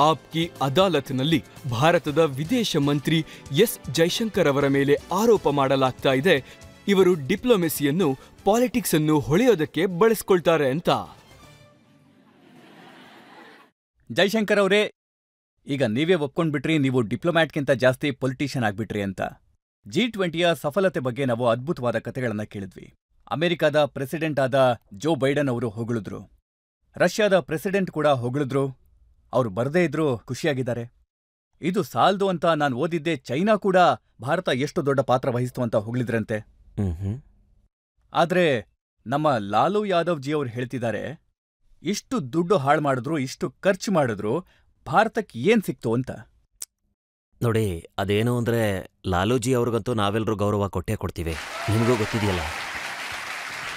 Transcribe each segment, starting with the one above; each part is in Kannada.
ಆಪ್ಕಿ ಅದಾಲತ್ನಲ್ಲಿ ಭಾರತದ ವಿದೇಶ ಮಂತ್ರಿ ಎಸ್ ಜೈಶಂಕರ್ ಅವರ ಮೇಲೆ ಆರೋಪ ಮಾಡಲಾಗ್ತಾ ಇದೆ, ಇವರು ಡಿಪ್ಲೊಮೆಸಿಯನ್ನು ಪಾಲಿಟಿಕ್ಸ್ ಅನ್ನು ಹೊಳೆಯೋದಕ್ಕೆ ಬಳಸ್ಕೊಳ್ತಾರೆ ಅಂತ. ಜೈಶಂಕರ್ ಅವರೇ, ಈಗ ನೀವೇ ಒಪ್ಕೊಂಡ್ಬಿಟ್ರಿ ನೀವು ಡಿಪ್ಲೊಮ್ಯಾಟ್ಗಿಂತ ಜಾಸ್ತಿ ಪೊಲಿಟಿಷಿಯನ್ ಆಗ್ಬಿಟ್ರಿ ಅಂತ. G20ಯ ಸಫಲತೆ ಬಗ್ಗೆ ನಾವು ಅದ್ಭುತವಾದ ಕಥೆಗಳನ್ನ ಕೇಳಿದ್ವಿ. ಅಮೆರಿಕಾದ ಪ್ರೆಸಿಡೆಂಟ್ ಆದ ಜೋ ಬೈಡನ್ ಅವರು ಹೊಗಳಿದ್ರು, ರಷ್ಯಾದ ಪ್ರೆಸಿಡೆಂಟ್ ಕೂಡ ಹೊಗಳಿದ್ರು, ಅವ್ರು ಬರದೇ ಇದ್ರೂ ಖುಷಿಯಾಗಿದ್ದಾರೆ. ಇದು ಸಾಲ್ದು ಅಂತ ನಾನು ಓದಿದ್ದೆ ಚೈನಾ ಕೂಡ ಭಾರತ ಎಷ್ಟು ದೊಡ್ಡ ಪಾತ್ರ ವಹಿಸ್ತು ಅಂತ ಹೊಗಳಿದ್ರಂತೆ. ಆದ್ರೆ ನಮ್ಮ ಲಾಲು ಯಾದವ್ ಜಿ ಅವ್ರು ಹೇಳ್ತಿದ್ದಾರೆ, ಇಷ್ಟು ದುಡ್ಡು ಹಾಳು ಮಾಡಿದ್ರು, ಇಷ್ಟು ಖರ್ಚು ಮಾಡಿದ್ರು, ಭಾರತಕ್ಕೆ ಏನ್ ಸಿಕ್ತು ಅಂತ. ನೋಡಿ, ಅದೇನು ಅಂದ್ರೆ ಲಾಲೂಜಿ ಅವ್ರಿಗಂತೂ ನಾವೆಲ್ಲರೂ ಗೌರವ ಕೊಟ್ಟೇ ಕೊಡ್ತೀವಿ, ನಿಮಗೂ ಗೊತ್ತಿದೆಯಲ್ಲ.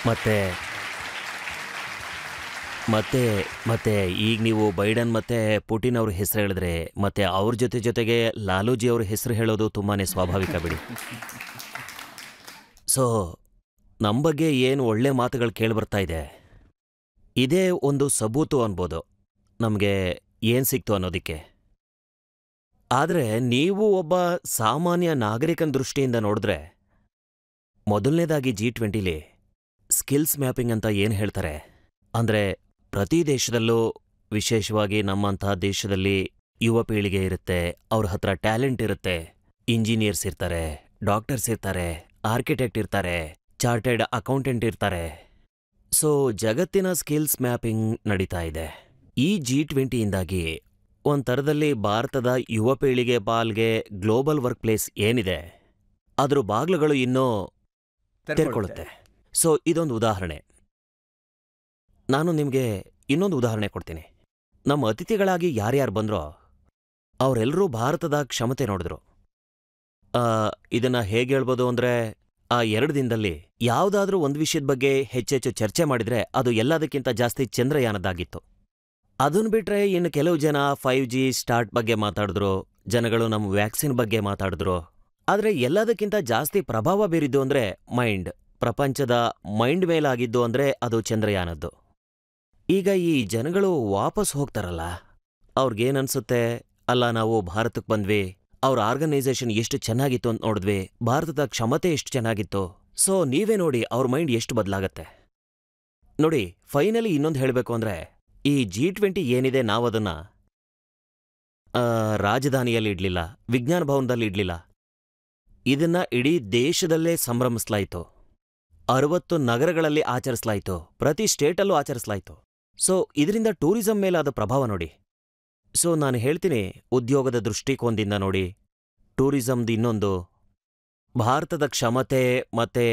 ಮತ್ತೆ ಮತ್ತೆ ಮತ್ತೆ ಈಗ ನೀವು ಬೈಡನ್ ಮತ್ತೆ ಪುಟಿನ್ ಅವ್ರ ಹೆಸರು ಹೇಳಿದ್ರೆ ಮತ್ತೆ ಅವ್ರ ಜೊತೆಗೆ ಲಾಲೂಜಿ ಅವ್ರ ಹೆಸರು ಹೇಳೋದು ತುಂಬಾನೇ ಸ್ವಾಭಾವಿಕ ಬಿಡಿ. ಸೊ ನಮ್ಮ ಬಗ್ಗೆ ಏನು ಒಳ್ಳೆ ಮಾತುಗಳು ಕೇಳಿಬರ್ತಾ ಇದೆ, ಇದೇ ಒಂದು ಸಬೂತು ಅನ್ಬೋದು ನಮಗೆ ಏನು ಸಿಕ್ತು ಅನ್ನೋದಕ್ಕೆ. ಆದರೆ ನೀವು ಒಬ್ಬ ಸಾಮಾನ್ಯ ನಾಗರಿಕನ ದೃಷ್ಟಿಯಿಂದ ನೋಡಿದ್ರೆ, ಮೊದಲನೇದಾಗಿ G20ಲಿ ಸ್ಕಿಲ್ಸ್ ಮ್ಯಾಪಿಂಗ್ ಅಂತ ಏನು ಹೇಳ್ತಾರೆ ಅಂದರೆ, ಪ್ರತಿ ದೇಶದಲ್ಲೂ ವಿಶೇಷವಾಗಿ ನಮ್ಮಂತಹ ದೇಶದಲ್ಲಿ ಯುವ ಪೀಳಿಗೆ ಇರುತ್ತೆ, ಅವ್ರ ಹತ್ರ ಟ್ಯಾಲೆಂಟ್ ಇರುತ್ತೆ, ಇಂಜಿನಿಯರ್ಸ್ ಇರ್ತಾರೆ, ಡಾಕ್ಟರ್ಸ್ ಇರ್ತಾರೆ, ಆರ್ಕಿಟೆಕ್ಟ್ ಇರ್ತಾರೆ, ಚಾರ್ಟೆಡ್ ಅಕೌಂಟೆಂಟ್ ಇರ್ತಾರೆ. ಸೊ ಜಗತ್ತಿನ ಸ್ಕಿಲ್ಸ್ ಮ್ಯಾಪಿಂಗ್ ನಡೀತಾ ಇದೆ. ಈ G20ಇಂದಾಗಿ ಒಂಥರದಲ್ಲಿ ಭಾರತದ ಯುವ ಪೀಳಿಗೆ ಪಾಲ್ಗೆ ಗ್ಲೋಬಲ್ ವರ್ಕ್ ಪ್ಲೇಸ್ ಏನಿದೆ ಅದ್ರ ಬಾಗ್ಲುಗಳು ಇನ್ನೂ ತೆರ್ಕೊಳ್ಳುತ್ತೆ. ಸೊ ಇದೊಂದು ಉದಾಹರಣೆ. ನಾನು ನಿಮಗೆ ಇನ್ನೊಂದು ಉದಾಹರಣೆ ಕೊಡ್ತೀನಿ. ನಮ್ಮ ಅತಿಥಿಗಳಾಗಿ ಯಾರ್ಯಾರು ಬಂದ್ರೋ ಅವರೆಲ್ಲರೂ ಭಾರತದ ಕ್ಷಮತೆ ನೋಡಿದ್ರು. ಇದನ್ನ ಹೇಗೆ ಹೇಳ್ಬೋದು ಅಂದರೆ, ಆ 2 ದಿನದಲ್ಲಿ ಯಾವುದಾದ್ರೂ ಒಂದು ವಿಷಯದ ಬಗ್ಗೆ ಹೆಚ್ಚೆಚ್ಚು ಚರ್ಚೆ ಮಾಡಿದ್ರೆ ಅದು ಎಲ್ಲದಕ್ಕಿಂತ ಜಾಸ್ತಿ ಚಂದ್ರಯಾನದಾಗಿತ್ತು. ಅದನ್ನು ಬಿಟ್ರೆ ಇನ್ನು ಕೆಲವು ಜನ 5G ಸ್ಟಾರ್ಟ್ ಬಗ್ಗೆ ಮಾತಾಡಿದ್ರು, ಜನಗಳು ನಮ್ಮ ವ್ಯಾಕ್ಸಿನ್ ಬಗ್ಗೆ ಮಾತಾಡಿದ್ರು. ಆದರೆ ಎಲ್ಲದಕ್ಕಿಂತ ಜಾಸ್ತಿ ಪ್ರಭಾವ ಬೀರಿದ್ದು ಅಂದರೆ ಮೈಂಡ್, ಪ್ರಪಂಚದ ಮೈಂಡ್ ಮೇಲಾಗಿದ್ದು ಅಂದರೆ ಅದು ಚಂದ್ರಯಾನದ್ದು. ಈಗ ಈ ಜನಗಳು ವಾಪಸ್ ಹೋಗ್ತಾರಲ್ಲ, ಅವ್ರಿಗೇನನ್ಸುತ್ತೆ, ಅಲ್ಲ ನಾವು ಭಾರತಕ್ಕೆ ಬಂದ್ವಿ, ಅವ್ರ ಆರ್ಗನೈಸೇಷನ್ ಎಷ್ಟು ಚೆನ್ನಾಗಿತ್ತು ಅಂತ ನೋಡಿದ್ವಿ, ಭಾರತದ ಕ್ಷಮತೆ ಎಷ್ಟು ಚೆನ್ನಾಗಿತ್ತು. ಸೊ ನೀವೇ ನೋಡಿ ಅವ್ರ ಮೈಂಡ್ ಎಷ್ಟು ಬದಲಾಗತ್ತೆ ನೋಡಿ. ಫೈನಲಿ ಇನ್ನೊಂದು ಹೇಳಬೇಕು ಅಂದರೆ, ಈ G20 ಏನಿದೆ ನಾವದನ್ನ ರಾಜಧಾನಿಯಲ್ಲಿ ಇಡ್ಲಿಲ್ಲ, ವಿಜ್ಞಾನ ಭವನದಲ್ಲಿ ಇಡ್ಲಿಲ್ಲ, ಇದನ್ನ ಇಡೀ ದೇಶದಲ್ಲೇ ಸಂಭ್ರಮಿಸ್ಲಾಯಿತು. 60 ನಗರಗಳಲ್ಲಿ ಆಚರಿಸಲಾಯಿತು, ಪ್ರತಿ ಸ್ಟೇಟಲ್ಲೂ ಆಚರಿಸಲಾಯಿತು. ಸೊ ಇದರಿಂದ ಟೂರಿಸಂ ಮೇಲಾದ ಪ್ರಭಾವ ನೋಡಿ. ಸೊ ನಾನು ಹೇಳ್ತೀನಿ, ಉದ್ಯೋಗದ ದೃಷ್ಟಿಕೋನದಿಂದ ನೋಡಿ, ಟೂರಿಸಂದು ಇನ್ನೊಂದು, ಭಾರತದ ಕ್ಷಮತೆ ಮತ್ತೆ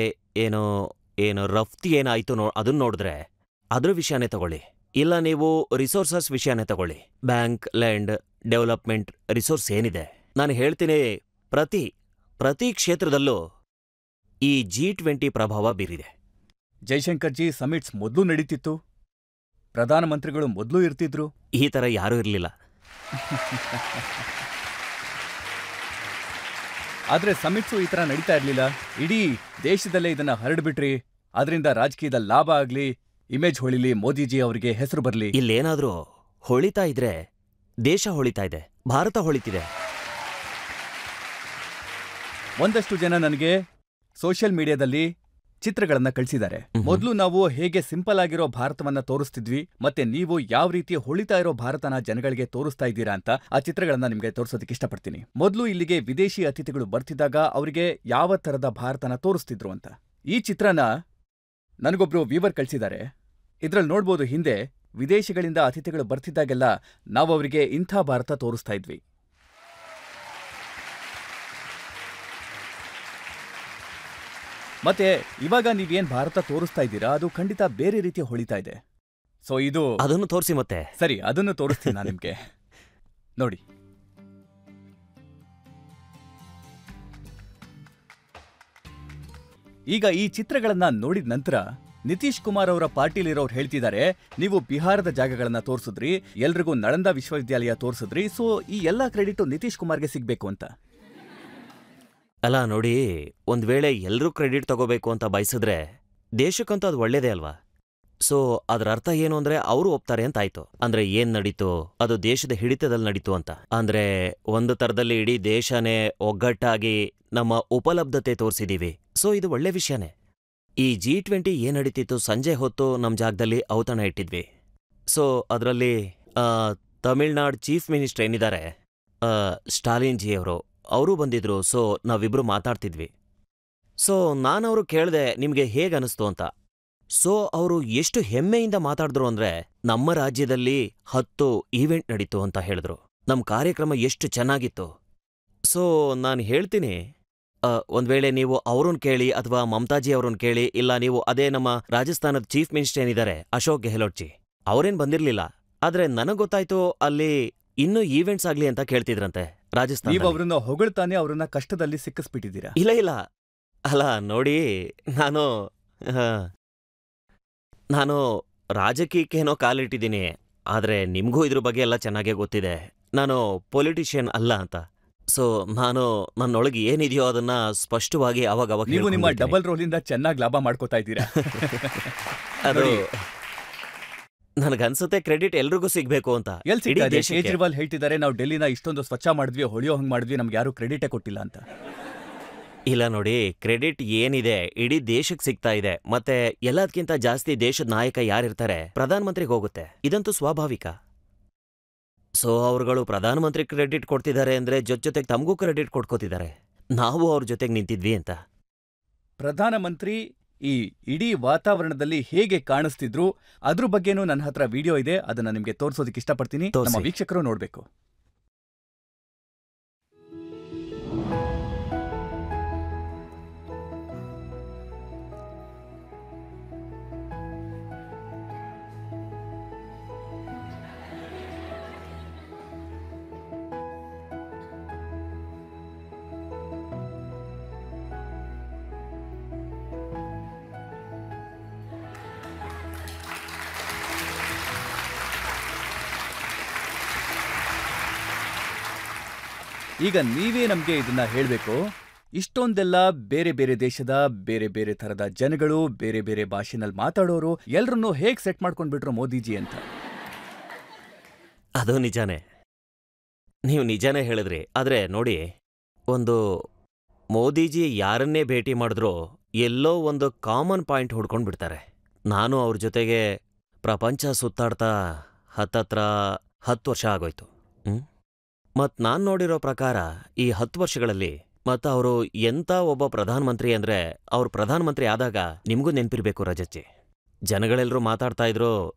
ಏನು ರಫ್ತು ಏನಾಯಿತು ಅದನ್ನ ನೋಡಿದ್ರೆ ಅದ್ರ ವಿಷಯನೇ ತಗೊಳ್ಳಿ, ಇಲ್ಲ ನೀವು ರಿಸೋರ್ಸಸ್ ವಿಷಯನೇ ತಗೊಳ್ಳಿ, ಬ್ಯಾಂಕ್, ಲ್ಯಾಂಡ್, ಡೆವಲಪ್ಮೆಂಟ್, ರಿಸೋರ್ಸ್ ಏನಿದೆ, ನಾನು ಹೇಳ್ತೀನಿ ಪ್ರತಿ ಕ್ಷೇತ್ರದಲ್ಲೂ ಈ G20 ಪ್ರಭಾವ ಬೀರಿದೆ. ಜೈಶಂಕರ್ ಜಿ, ಸಮಿಟ್ಸ್ ಮೊದಲು ನಡೀತಿತ್ತು, ಪ್ರಧಾನಮಂತ್ರಿಗಳು ಮೊದಲು ಇರ್ತಿದ್ರು, ಈ ಥರ ಯಾರೂ ಇರಲಿಲ್ಲ. ಆದ್ರೆ ಸಮಿಟ್ಸು ಈ ಥರ ನಡೀತಾ ಇರಲಿಲ್ಲ. ಇಡೀ ದೇಶದಲ್ಲೇ ಇದನ್ನ ಹರಡ್ಬಿಟ್ರಿ, ಅದರಿಂದ ರಾಜಕೀಯದ ಲಾಭ ಆಗ್ಲಿ, ಇಮೇಜ್ ಹೊಳಿಲಿ, ಮೋದಿಜಿ ಅವರಿಗೆ ಹೆಸರು ಬರಲಿ. ಇಲ್ಲೇನಾದ್ರೂ ಹೊಳಿತಾ ಇದ್ರೆ ದೇಶ ಹೊಳಿತಾ ಇದೆ, ಭಾರತ ಹೊಳಿತಿದೆ. ಒಂದಷ್ಟು ಜನ ನನಗೆ ಸೋಷಿಯಲ್ ಮೀಡಿಯಾದಲ್ಲಿ ಚಿತ್ರಗಳನ್ನ ಕಳಿಸಿದ್ದಾರೆ. ಮೊದಲು ನಾವು ಹೇಗೆ ಸಿಂಪಲ್ ಆಗಿರೋ ಭಾರತವನ್ನ ತೋರಿಸ್ತಿದ್ವಿ, ಮತ್ತೆ ನೀವು ಯಾವ ರೀತಿ ಹೊಳಿತಾ ಇರೋ ಭಾರತನ ಜನಗಳಿಗೆ ತೋರಿಸ್ತಾ ಇದ್ದೀರಾ ಅಂತ ಆ ಚಿತ್ರಗಳನ್ನ ನಿಮ್ಗೆ ತೋರಿಸೋದಕ್ಕೆ ಇಷ್ಟಪಡ್ತೀನಿ. ಮೊದಲು ಇಲ್ಲಿಗೆ ವಿದೇಶಿ ಅತಿಥಿಗಳು ಬರ್ತಿದ್ದಾಗ ಅವರಿಗೆ ಯಾವ ತರದ ಭಾರತನ ತೋರಿಸ್ತಿದ್ರು ಅಂತ. ಈ ಚಿತ್ರನ ನನಗೊಬ್ರು ವ್ಯೂವರ್ ಕಳಿಸಿದ್ದಾರೆ. ಇದ್ರಲ್ಲಿ ನೋಡ್ಬೋದು, ಹಿಂದೆ ವಿದೇಶಿಗಳಿಂದ ಅತಿಥಿಗಳು ಬರ್ತಿದ್ದಾಗೆಲ್ಲ ನಾವು ಅವರಿಗೆ ಇಂಥ ಭಾರತ ತೋರಿಸ್ತಾ ಇದ್ವಿ. ಮತ್ತೆ ಇವಾಗ ನೀವೇನ್ ಭಾರತ ತೋರಿಸ್ತಾ ಇದ್ದೀರಾ ಅದು ಖಂಡಿತ ಬೇರೆ ರೀತಿ ಹೊಳಿತಾ ಇದೆ. ಸೊ ಇದು ಅದನ್ನು ತೋರಿಸಿ. ಮತ್ತೆ ಸರಿ, ಅದನ್ನು ತೋರಿಸ್ತೀನಿ ನಾನು ನಿಮ್ಗೆ. ನೋಡಿ, ಈಗ ಈ ಚಿತ್ರಗಳನ್ನ ನೋಡಿದ ನಂತರ ನಿತೀಶ್ ಕುಮಾರ್ ಅವರ ಪಾರ್ಟಿಲಿರೋರು ಹೇಳ್ತಿದ್ದಾರೆ, ನೀವು ಬಿಹಾರದ ಜಾಗಗಳನ್ನ ತೋರಿಸಿದ್ರಿ, ಎಲ್ರಿಗೂ ನಳಂದ ವಿಶ್ವವಿದ್ಯಾಲಯ ತೋರಿಸಿದ್ರಿ, ಸೊ ಈ ಎಲ್ಲಾ ಕ್ರೆಡಿಟ್ ನಿತೀಶ್ ಕುಮಾರ್ಗೆ ಸಿಗ್ಬೇಕು ಅಂತ. ಅಲ್ಲ ನೋಡಿ, ಒಂದ್ ವೇಳೆ ಎಲ್ರೂ ಕ್ರೆಡಿಟ್ ತಗೋಬೇಕು ಅಂತ ಬಯಸಿದ್ರೆ ದೇಶಕ್ಕಂತೂ ಅದು ಒಳ್ಳೇದೇ ಅಲ್ವಾ. ಸೊ ಅದರ ಅರ್ಥ ಏನು ಅಂದ್ರೆ ಅವರು ಒಪ್ತಾರೆ ಅಂತ ಆಯ್ತು. ಅಂದ್ರೆ ಏನ್ ನಡೀತು, ಅದು ದೇಶದ ಹಿಡಿತದಲ್ಲಿ ನಡೀತು ಅಂತ. ಅಂದ್ರೆ ಒಂದು ತರದಲ್ಲಿ ಇಡೀ ದೇಶನೇ ಒಗ್ಗಟ್ಟಾಗಿ ನಮ್ಮ ಉಪಲಬ್ಧತೆ ತೋರಿಸಿದೀವಿ. ಸೊ ಇದು ಒಳ್ಳೆ ವಿಷಯನೇ. ಈ G20 ಏನ್ ನಡೀತಿತ್ತು, ಸಂಜೆ ಹೊತ್ತು ನಮ್ ಜಾಗದಲ್ಲಿ ಔತಣ ಇಟ್ಟಿದ್ವಿ. ಸೊ ಅದರಲ್ಲಿ ತಮಿಳ್ನಾಡು ಚೀಫ್ ಮಿನಿಸ್ಟರ್ ಏನಿದ್ದಾರೆ, ಸ್ಟಾಲಿನ್ ಜಿ ಅವರು ಬಂದಿದ್ರು. ಸೊ ನಾವಿಬ್ರು ಮಾತಾಡ್ತಿದ್ವಿ. ಸೊ ನಾನವರು ಕೇಳ್ದೆ ನಿಮ್ಗೆ ಹೇಗನ್ನಿಸ್ತು ಅಂತ. ಸೊ ಅವರು ಎಷ್ಟು ಹೆಮ್ಮೆಯಿಂದ ಮಾತಾಡಿದ್ರು ಅಂದ್ರೆ, ನಮ್ಮ ರಾಜ್ಯದಲ್ಲಿ 10 ಈವೆಂಟ್ ನಡೀತು ಅಂತ ಹೇಳಿದ್ರು. ನಮ್ ಕಾರ್ಯಕ್ರಮ ಎಷ್ಟು ಚೆನ್ನಾಗಿತ್ತು. ಸೊ ನಾನು ಹೇಳ್ತೀನಿ, ಒಂದ್ ವೇಳೆ ನೀವು ಅವ್ರನ್ನ ಕೇಳಿ ಅಥವಾ ಮಮತಾಜಿ ಅವ್ರನ್ನ ಕೇಳಿ, ಇಲ್ಲ ನೀವು ಅದೇ ನಮ್ಮ ರಾಜಸ್ಥಾನದ ಚೀಫ್ ಮಿನಿಸ್ಟರ್ ಏನಿದ್ದಾರೆ ಅಶೋಕ್ ಗೆಹ್ಲೋಟ್ ಜಿ, ಅವ್ರೇನ್ ಬಂದಿರ್ಲಿಲ್ಲ. ಆದ್ರೆ ನನಗ್ ಗೊತ್ತಾಯ್ತು ಅಲ್ಲಿ ಇನ್ನೂ ಈವೆಂಟ್ಸ್ ಆಗ್ಲಿ ಅಂತ ಕೇಳ್ತಿದ್ರಂತೆ ರಾಜಸ್ಥಾನ. ನೀವು ಅವ್ರನ್ನ ಹೊಗಳ್ತಾನೆ ಅವ್ರನ್ನ ಕಷ್ಟದಲ್ಲಿ ಸಿಕ್ಕಿಸ್ಬಿಟ್ಟಿದ್ದೀರಾ. ಇಲ್ಲ ಅಲ್ಲ ನೋಡಿ, ನಾನು ರಾಜಕೀಯಕ್ಕೇನೋ ಕಾಲಿಟ್ಟಿದ್ದೀನಿ. ಆದ್ರೆ ನಿಮ್ಗೂ ಇದ್ರ ಬಗ್ಗೆ ಎಲ್ಲ ಚೆನ್ನಾಗೇ ಗೊತ್ತಿದೆ, ನಾನು ಪೊಲಿಟಿಷಿಯನ್ ಅಲ್ಲ ಅಂತ. ಸೊ ನಾನು ನನ್ನೊಳಗೆ ಏನಿದೆಯೋ ಅದನ್ನ ಸ್ಪಷ್ಟವಾಗಿ ಅವಾಗ ನೀವು ನಿಮ್ಮ ಡಬಲ್ ರೋಲಿಂದ ಚೆನ್ನಾಗಿ ಲಾಭ ಮಾಡ್ಕೋತಾ ಇದ್ದೀರಾ. ಅದು ನನಗನ್ಸುತ್ತೆ ಕ್ರೆಡಿಟ್ ಎಲ್ರಿಗೂ ಸಿಗ್ಬೇಕು ಅಂತ. ಕೇಜ್ರಿವಾಲ್ ಹೇಳ್ತಿದ್ದಾರೆ, ನಾವು ಡೆಲ್ಲಿನ ಇಷ್ಟೊಂದು ಸ್ವಚ್ಛ ಮಾಡಿದ್ವಿ, ಹೊಳೆಯೋ ಹಂಗ್ ಮಾಡಿದ್ವಿ, ನಮ್ಗೆ ಯಾರು ಕ್ರೆಡಿಟೇ ಕೊಟ್ಟಿಲ್ಲ ಅಂತ. ಇಲ್ಲ ನೋಡಿ, ಕ್ರೆಡಿಟ್ ಏನಿದೆ ಇಡೀ ದೇಶಕ್ಕೆ ಸಿಗ್ತಾ ಇದೆ. ಮತ್ತೆ ಎಲ್ಲದಕ್ಕಿಂತ ಜಾಸ್ತಿ ದೇಶದ ನಾಯಕ ಯಾರಿರ್ತಾರೆ, ಪ್ರಧಾನಮಂತ್ರಿಗೆ ಹೋಗುತ್ತೆ. ಇದಂತೂ ಸ್ವಾಭಾವಿಕ. ಸೊ ಅವರುಗಳು ಪ್ರಧಾನಮಂತ್ರಿ ಕ್ರೆಡಿಟ್ ಕೊಡ್ತಿದ್ದಾರೆ ಅಂದ್ರೆ ಜೊತೆಗೆ ತಮಗೂ ಕ್ರೆಡಿಟ್ ಕೊಟ್ಕೋತಿದ್ದಾರೆ, ನಾವು ಅವ್ರ ಜೊತೆಗೆ ನಿಂತಿದ್ವಿ ಅಂತ. ಪ್ರಧಾನಮಂತ್ರಿ ಈ ಇಡೀ ವಾತಾವರಣದಲ್ಲಿ ಹೇಗೆ ಕಾಣಿಸ್ತಿದ್ರು ಅದ್ರ ಬಗ್ಗೆನೂ ನನ್ನ ಹತ್ರ ವಿಡಿಯೋ ಇದೆ, ಅದನ್ನ ನಿಮ್ಗೆ ತೋರಿಸೋದಕ್ಕೆ ಇಷ್ಟಪಡ್ತೀನಿ. ನಮ್ಮ ವೀಕ್ಷಕರು ನೋಡ್ಬೇಕು. ಈಗ ನೀವೇ ನಮ್ಗೆ ಇದನ್ನ ಹೇಳ್ಬೇಕು, ಇಷ್ಟೊಂದೆಲ್ಲ ಬೇರೆ ಬೇರೆ ದೇಶದ ಬೇರೆ ಬೇರೆ ಥರದ ಜನಗಳು, ಬೇರೆ ಬೇರೆ ಭಾಷೆನಲ್ಲಿ ಮಾತಾಡೋರು ಎಲ್ರನ್ನೂ ಹೇಗ್ ಸೆಟ್ ಮಾಡ್ಕೊಂಡ್ಬಿಟ್ರು ಮೋದಿಜಿ ಅಂತ. ಅದು ನಿಜಾನೇ, ನೀವು ನಿಜಾನೇ ಹೇಳಿದ್ರಿ. ಆದ್ರೆ ನೋಡಿ, ಒಂದು ಮೋದಿಜಿ ಯಾರನ್ನೇ ಭೇಟಿ ಮಾಡಿದ್ರೂ ಎಲ್ಲೋ ಒಂದು ಕಾಮನ್ ಪಾಯಿಂಟ್ ಹುಡ್ಕೊಂಡ್ಬಿಡ್ತಾರೆ. ನಾನು ಅವ್ರ ಜೊತೆಗೆ ಪ್ರಪಂಚ ಸುತ್ತಾಡ್ತಾ ಹತ್ತತ್ರ 10 ವರ್ಷ ಆಗೋಯ್ತು. ಮತ್ ನಾನ್ ನೋಡಿರೋ ಪ್ರಕಾರ ಈ 10 ವರ್ಷಗಳಲ್ಲಿ ಅವರು ಎಂತ ಒಬ್ಬ ಪ್ರಧಾನಮಂತ್ರಿ ಅಂದ್ರೆ, ಅವ್ರು ಪ್ರಧಾನಮಂತ್ರಿ ಆದಾಗ ನಿಮ್ಗೂ ನೆನ್ಪಿರ್ಬೇಕು ರಜತ್ಜಿ, ಜನಗಳೆಲ್ಲರೂ ಮಾತಾಡ್ತಾ ಇದ್ರು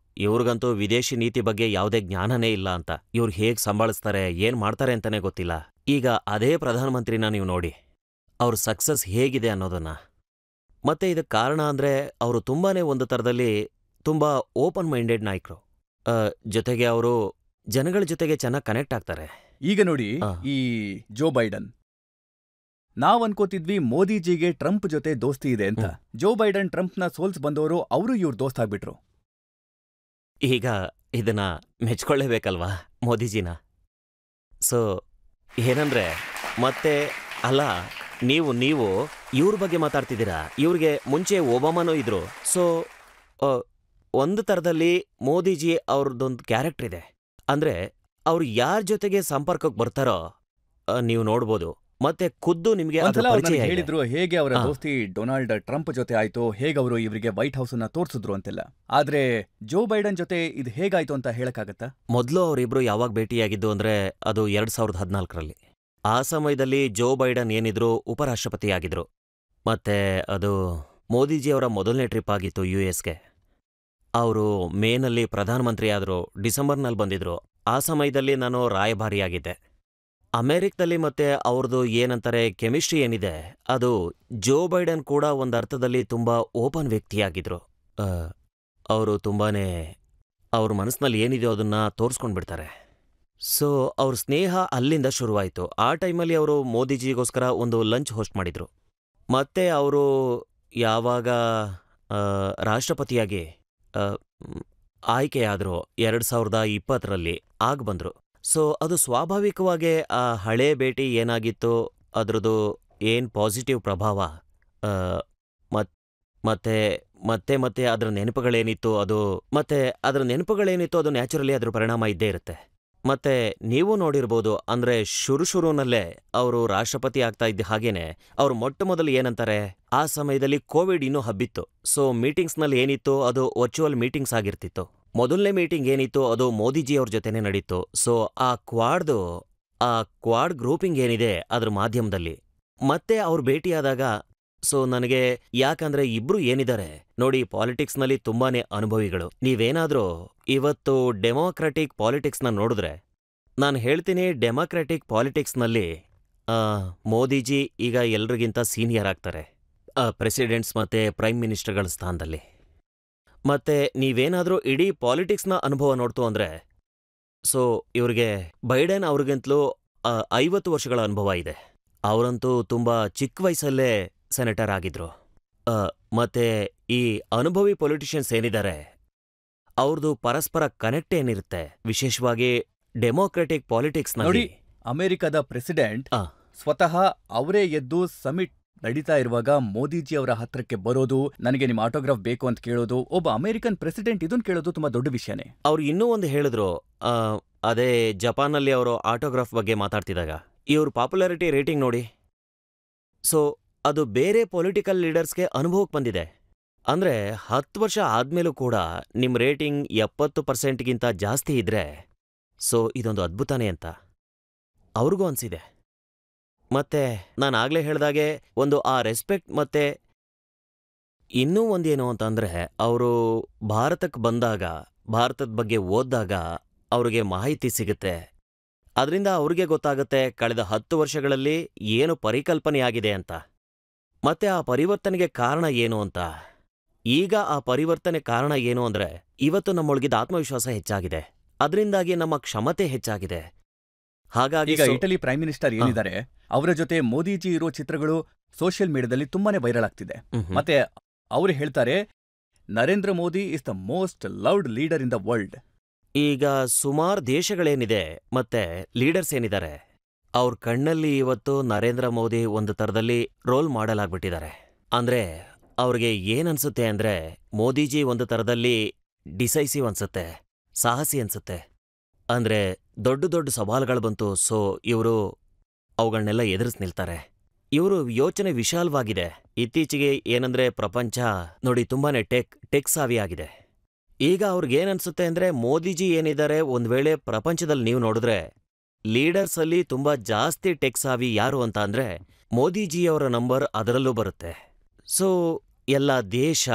ಇವ್ರಿಗಂತೂ ವಿದೇಶಿ ನೀತಿ ಬಗ್ಗೆ ಯಾವುದೇ ಜ್ಞಾನನೇ ಇಲ್ಲ ಅಂತ. ಇವ್ರು ಹೇಗ್ ಸಂಭಾಳಿಸ್ತಾರೆ, ಏನ್ ಮಾಡ್ತಾರೆ ಅಂತಾನೆ ಗೊತ್ತಿಲ್ಲ. ಈಗ ಅದೇ ಪ್ರಧಾನಮಂತ್ರಿನ ನೀವು ನೋಡಿ, ಅವ್ರ ಸಕ್ಸಸ್ ಹೇಗಿದೆ ಅನ್ನೋದನ್ನ. ಮತ್ತೆ ಇದಕ್ಕೆ ಕಾರಣ ಅಂದ್ರೆ ಅವರು ತುಂಬಾನೇ ಒಂದು ತರದಲ್ಲಿ ತುಂಬಾ ಓಪನ್ ಮೈಂಡೆಡ್ ನಾಯಕರು. ಜೊತೆಗೆ ಅವರು ಜನಗಳ ಜೊತೆಗೆ ಚೆನ್ನಾಗಿ ಕನೆಕ್ಟ್ ಆಗ್ತಾರೆ. ಈಗ ನೋಡಿ, ಈ ಜೋ ಬೈಡನ್, ನಾವ್ ಅನ್ಕೋತಿದ್ವಿ ಮೋದಿಜಿಗೆ ಟ್ರಂಪ್ ಜೊತೆ ದೋಸ್ತಿ ಇದೆ ಅಂತ. ಜೋ ಬೈಡನ್ ಟ್ರಂಪ್ನ ಸೋಲ್ಸ್ ಬಂದವರು, ಅವರು ಇವ್ರು ದೋಸ್ತ್ ಆಗ್ಬಿಟ್ರು. ಈಗ ಇದನ್ನ ಮೆಚ್ಕೊಳ್ಳೇಬೇಕಲ್ವಾ ಮೋದಿಜಿನ. ಸೊ ಏನಂದ್ರೆ, ಮತ್ತೆ ಅಲ್ಲ, ನೀವು ಇವ್ರ ಬಗ್ಗೆ ಮಾತಾಡ್ತಿದ್ದೀರಾ, ಇವ್ರಿಗೆ ಮುಂಚೆ ಒಬಾಮಾನೂ ಇದ್ರು. ಸೊ ಒಂದು ತರದಲ್ಲಿ ಮೋದಿಜಿ ಅವ್ರದ್ದೊಂದು ಕ್ಯಾರೆಕ್ಟರ್ ಇದೆ. ಅಂದ್ರೆ ಅವ್ರು ಯಾರ ಜೊತೆಗೆ ಸಂಪರ್ಕಕ್ಕೆ ಬರ್ತಾರೋ ನೀವು ನೋಡ್ಬೋದು. ಮತ್ತೆ ಖುದ್ದು ನಿಮ್ಗೆ ಹೇಳಿದ್ರು ಹೇಗೆ ಅವರ ದೋಸ್ತಿ ಡೊನಾಲ್ಡ್ ಟ್ರಂಪ್ ಜೊತೆ ಆಯ್ತು, ಹೇಗೆ ಅವರು ಇವರಿಗೆ ವೈಟ್ ಹೌಸ್ ಅನ್ನ ತೋರಿಸಿದ್ರು ಅಂತೆಲ್ಲ. ಆದ್ರೆ ಜೋ ಬೈಡನ್ ಜೊತೆ ಇದು ಹೇಗಾಯ್ತು ಅಂತ ಹೇಳಕ್ಕಾಗತ್ತಾ? ಮೊದಲು ಅವರಿಬ್ರು ಯಾವಾಗ ಭೇಟಿಯಾಗಿದ್ದು ಅಂದ್ರೆ ಅದು 2014ರಲ್ಲಿ. ಆ ಸಮಯದಲ್ಲಿ ಜೋ ಬೈಡನ್ ಏನಿದ್ರು ಉಪರಾಷ್ಟ್ರಪತಿಯಾಗಿದ್ರು. ಮತ್ತೆ ಅದು ಮೋದಿಜಿಯವರ ಮೊದಲನೇ ಟ್ರಿಪ್ ಆಗಿತ್ತು US ಗೆ. ಅವರು ಮೇನಲ್ಲಿ ಪ್ರಧಾನಮಂತ್ರಿ ಆದ್ರು, ಡಿಸೆಂಬರ್ನಲ್ಲಿ ಬಂದಿದ್ರು. ಆ ಸಮಯದಲ್ಲಿ ನಾನು ರಾಯಭಾರಿಯಾಗಿದ್ದೆ ಅಮೆರಿಕದಲ್ಲಿ. ಮತ್ತೆ ಅವ್ರದ್ದು ಏನಂತಾರೆ ಕೆಮಿಸ್ಟ್ರಿ ಏನಿದೆ, ಅದು ಜೋ ಬೈಡನ್ ಕೂಡ ಒಂದರ್ಥದಲ್ಲಿ ತುಂಬಾ ಓಪನ್ ವ್ಯಕ್ತಿಯಾಗಿದ್ರು. ಅವರು ತುಂಬಾನೇ ಅವ್ರ ಮನಸ್ಸಿನಲ್ಲಿ ಏನಿದೆಯೋ ಅದನ್ನ ತೋರಿಸ್ಕೊಂಡ್ಬಿಡ್ತಾರೆ. ಸೊ ಅವ್ರ ಸ್ನೇಹ ಅಲ್ಲಿಂದ ಶುರುವಾಯಿತು. ಆ ಟೈಮಲ್ಲಿ ಅವರು ಮೋದಿಜಿಗೋಸ್ಕರ ಒಂದು ಲಂಚ್ ಹೋಸ್ಟ್ ಮಾಡಿದ್ರು. ಮತ್ತೆ ಅವರು ಯಾವಾಗ ರಾಷ್ಟ್ರಪತಿಯಾಗಿ ಆಯ್ಕೆಯಾದ್ರು 2020ರಲ್ಲಿ ಬಂದ್ರು. ಸೊ ಅದು ಸ್ವಾಭಾವಿಕವಾಗಿ ಆ ಹಳೇ ಭೇಟಿ ಏನಾಗಿತ್ತು ಅದ್ರದ್ದು ಏನ್ ಪಾಸಿಟಿವ್ ಪ್ರಭಾವ ಮತ್ತೆ ಮತ್ತೆ ಮತ್ತೆ ಅದ್ರ ನೆನಪುಗಳೇನಿತ್ತು ಅದು ನ್ಯಾಚುರಲಿ ಅದ್ರ ಪರಿಣಾಮ ಇದ್ದೇ ಇರುತ್ತೆ. ಮತ್ತೆ ನೀವು ನೋಡಿರ್ಬೋದು, ಅಂದ್ರೆ ಶುರುನಲ್ಲೇ ಅವರು ರಾಷ್ಟ್ರಪತಿ ಆಗ್ತಾ ಇದ್ದ ಹಾಗೇನೆ ಅವ್ರು ಮೊಟ್ಟ ಮೊದಲು ಏನಂತಾರೆ, ಆ ಸಮಯದಲ್ಲಿ ಕೋವಿಡ್ ಇನ್ನೂ ಹಬ್ಬಿತ್ತು. ಸೊ ಮೀಟಿಂಗ್ಸ್ನಲ್ಲಿ ಏನಿತ್ತು ಅದು ವರ್ಚುವಲ್ ಮೀಟಿಂಗ್ಸ್ ಆಗಿರ್ತಿತ್ತು. ಮೊದಲನೇ ಮೀಟಿಂಗ್ ಏನಿತ್ತು ಅದು ಮೋದಿಜಿ ಅವ್ರ ಜೊತೆನೆ ನಡೀತು. ಸೊ ಆ ಕ್ವಾಡ್ ಗ್ರೂಪಿಂಗ್ ಏನಿದೆ ಅದ್ರ ಮಾಧ್ಯಮದಲ್ಲಿ ಮತ್ತೆ ಅವ್ರು ಭೇಟಿಯಾದಾಗ, ಸೊ ನನಗೆ ಯಾಕಂದ್ರೆ ಇಬ್ರು ಏನಿದ್ದಾರೆ ನೋಡಿ, ಪಾಲಿಟಿಕ್ಸ್ನಲ್ಲಿ ತುಂಬಾನೇ ಅನುಭವಿಗಳು. ನೀವೇನಾದ್ರೂ ಇವತ್ತು ಡೆಮೋಕ್ರೆಟಿಕ್ ಪಾಲಿಟಿಕ್ಸ್ನ ನೋಡಿದ್ರೆ, ನಾನು ಹೇಳ್ತೀನಿ ಡೆಮೋಕ್ರೆಟಿಕ್ ಪಾಲಿಟಿಕ್ಸ್ನಲ್ಲಿ ಮೋದಿಜಿ ಈಗ ಎಲ್ರಿಗಿಂತ ಸೀನಿಯರ್ ಆಗ್ತಾರೆ ಪ್ರೆಸಿಡೆಂಟ್ಸ್ ಮತ್ತೆ ಪ್ರೈಮ್ ಮಿನಿಸ್ಟರ್ಗಳ ಸ್ಥಾನದಲ್ಲಿ. ಮತ್ತೆ ನೀವೇನಾದ್ರೂ ಇಡೀ ಪಾಲಿಟಿಕ್ಸ್ನ ಅನುಭವ ನೋಡ್ತು ಅಂದ್ರೆ, ಸೊ ಇವ್ರಿಗೆ ಬೈಡೆನ್ ಅವ್ರಿಗಿಂತಲೂ 50 ವರ್ಷಗಳ ಅನುಭವ ಇದೆ. ಅವರಂತೂ ತುಂಬಾ ಚಿಕ್ಕ ವಯಸ್ಸಲ್ಲೇ ಸೆನೆಟರ್ ಆಗಿದ್ರು. ಮತ್ತೆ ಈ ಅನುಭವಿ ಪೊಲಿಟಿಷಿಯನ್ಸ್ ಏನಿದ್ದಾರೆ ಅವ್ರದ್ದು ಪರಸ್ಪರ ಕನೆಕ್ಟ್ ಏನಿರುತ್ತೆ, ವಿಶೇಷವಾಗಿ ಡೆಮೋಕ್ರೆಟಿಕ್ ಪಾಲಿಟಿಕ್ಸ್ನಲ್ಲಿ. ನೋಡಿ, ಅಮೆರಿಕದ ಪ್ರೆಸಿಡೆಂಟ್ ಸ್ವತಃ ಅವರೇ ಎದ್ದು ಸಮಿಟ್ ನಡೀತಾ ಇರುವಾಗ ಮೋದಿಜಿ ಅವರ ಹತ್ರಕ್ಕೆ ಬರೋದು, ನನಗೆ ನಿಮ್ಮ ಆಟೋಗ್ರಾಫ್ ಬೇಕು ಅಂತ ಕೇಳೋದು, ಒಬ್ಬ ಅಮೆರಿಕನ್ ಪ್ರೆಸಿಡೆಂಟ್ ಇದನ್ನ ಕೇಳೋದು ತುಂಬಾ ದೊಡ್ಡ ವಿಷಯನೇ. ಅವ್ರು ಇನ್ನೂ ಒಂದು ಹೇಳಿದ್ರು, ಅದೇ ಜಪಾನ್ನಲ್ಲಿ ಅವರು ಆಟೋಗ್ರಾಫ್ ಬಗ್ಗೆ ಮಾತಾಡ್ತಿದ್ದಾಗ, ಇವ್ರ ಪಾಪ್ಯುಲಾರಿಟಿ ರೇಟಿಂಗ್ ನೋಡಿ. ಸೊ ಅದು ಬೇರೆ ಪೊಲಿಟಿಕಲ್ ಲೀಡರ್ಸ್ಗೆ ಅನುಭವಕ್ಕೆ ಬಂದಿದೆ. ಅಂದ್ರೆ 10 ವರ್ಷ ಆದ್ಮೇಲೂ ಕೂಡ ನಿಮ್ ರೇಟಿಂಗ್ 70%ಗಿಂತ ಜಾಸ್ತಿ ಇದ್ರೆ, ಸೊ ಇದೊಂದು ಅದ್ಭುತನೇ ಅಂತ ಅವ್ರಿಗೂ ಅನ್ಸಿದೆ. ಮತ್ತೆ ನಾನು ಆಗ್ಲೇ ಹೇಳ್ದಾಗೆ ಒಂದು ಆ ರೆಸ್ಪೆಕ್ಟ್, ಮತ್ತೆ ಇನ್ನೂ ಒಂದೇನು ಅಂತಂದ್ರೆ, ಅವರು ಭಾರತಕ್ಕೆ ಬಂದಾಗ, ಭಾರತದ ಬಗ್ಗೆ ಓದಿದಾಗ ಅವ್ರಿಗೆ ಮಾಹಿತಿ ಸಿಗುತ್ತೆ. ಅದರಿಂದ ಅವ್ರಿಗೆ ಗೊತ್ತಾಗುತ್ತೆ ಕಳೆದ 10 ವರ್ಷಗಳಲ್ಲಿ ಏನು ಪರಿಕಲ್ಪನೆಯಾಗಿದೆ ಅಂತ, ಮತ್ತೆ ಆ ಪರಿವರ್ತನೆಗೆ ಕಾರಣ ಏನು ಅಂತ. ಈಗ ಆ ಪರಿವರ್ತನೆ ಕಾರಣ ಏನು ಅಂದ್ರೆ, ಇವತ್ತು ನಮ್ಮೊಳಗಿದ ಆತ್ಮವಿಶ್ವಾಸ ಹೆಚ್ಚಾಗಿದೆ, ಅದರಿಂದಾಗಿ ನಮ್ಮ ಕ್ಷಮತೆ ಹೆಚ್ಚಾಗಿದೆ. ಹಾಗಾಗಿ ಈಗ ಇಟಲಿ ಪ್ರೈಮ್ ಮಿನಿಸ್ಟರ್ ಏನಿದ್ದಾರೆ ಅವರ ಜೊತೆ ಮೋದಿಜಿ ಇರೋ ಚಿತ್ರಗಳು ಸೋಷಿಯಲ್ ಮೀಡಿಯಾದಲ್ಲಿ ತುಂಬಾನೇ ವೈರಲ್ ಆಗ್ತಿದೆ. ಮತ್ತೆ ಅವರು ಹೇಳ್ತಾರೆ, Narendra Modi is the most loved leader in the world. ಈಗ ಸುಮಾರು ದೇಶಗಳೇನಿದೆ ಮತ್ತೆ ಲೀಡರ್ಸ್ ಏನಿದ್ದಾರೆ, ಅವ್ರ ಕಣ್ಣಲ್ಲಿ ಇವತ್ತು ನರೇಂದ್ರ ಮೋದಿ ಒಂದು ಥರದಲ್ಲಿ ರೋಲ್ ಮಾಡೆಲ್ ಆಗ್ಬಿಟ್ಟಿದ್ದಾರೆ. ಅಂದ್ರೆ ಅವ್ರಿಗೆ ಏನನ್ಸುತ್ತೆ ಅಂದ್ರೆ, ಮೋದಿಜಿ ಒಂದು ಥರದಲ್ಲಿ ಡಿಸೈಸಿವ್ ಅನ್ಸುತ್ತೆ, ಸಾಹಸಿ ಅನ್ಸುತ್ತೆ. ಅಂದ್ರೆ ದೊಡ್ಡ ದೊಡ್ಡ ಸವಾಲುಗಳು ಬಂತು, ಸೊ ಇವರು ಅವುಗಳನ್ನೆಲ್ಲ ಎದುರಿಸಿ ನಿಲ್ತಾರೆ. ಇವರು ಯೋಚನೆ ವಿಶಾಲವಾಗಿದೆ. ಇತ್ತೀಚೆಗೆ ಏನಂದ್ರೆ ಪ್ರಪಂಚ ನೋಡಿ ತುಂಬಾನೇ ಟೆಕ್ ಸಾವಿ ಆಗಿದೆ. ಈಗ ಅವ್ರಿಗೇನನ್ಸುತ್ತೆ ಅಂದ್ರೆ, ಮೋದಿಜಿ ಏನಿದ್ದಾರೆ, ಒಂದ್ ವೇಳೆ ಪ್ರಪಂಚದಲ್ಲಿ ನೀವು ನೋಡಿದ್ರೆ ಲೀಡರ್ಸ್ ಅಲ್ಲಿ ತುಂಬಾ ಜಾಸ್ತಿ ಟೆಕ್ ಸಾವಿ ಯಾರು ಅಂತ ಅಂದ್ರೆ ಮೋದಿಜಿಯವರ ನಂಬರ್ ಅದರಲ್ಲೂ ಬರುತ್ತೆ. ಸೊ ಎಲ್ಲ ದೇಶ,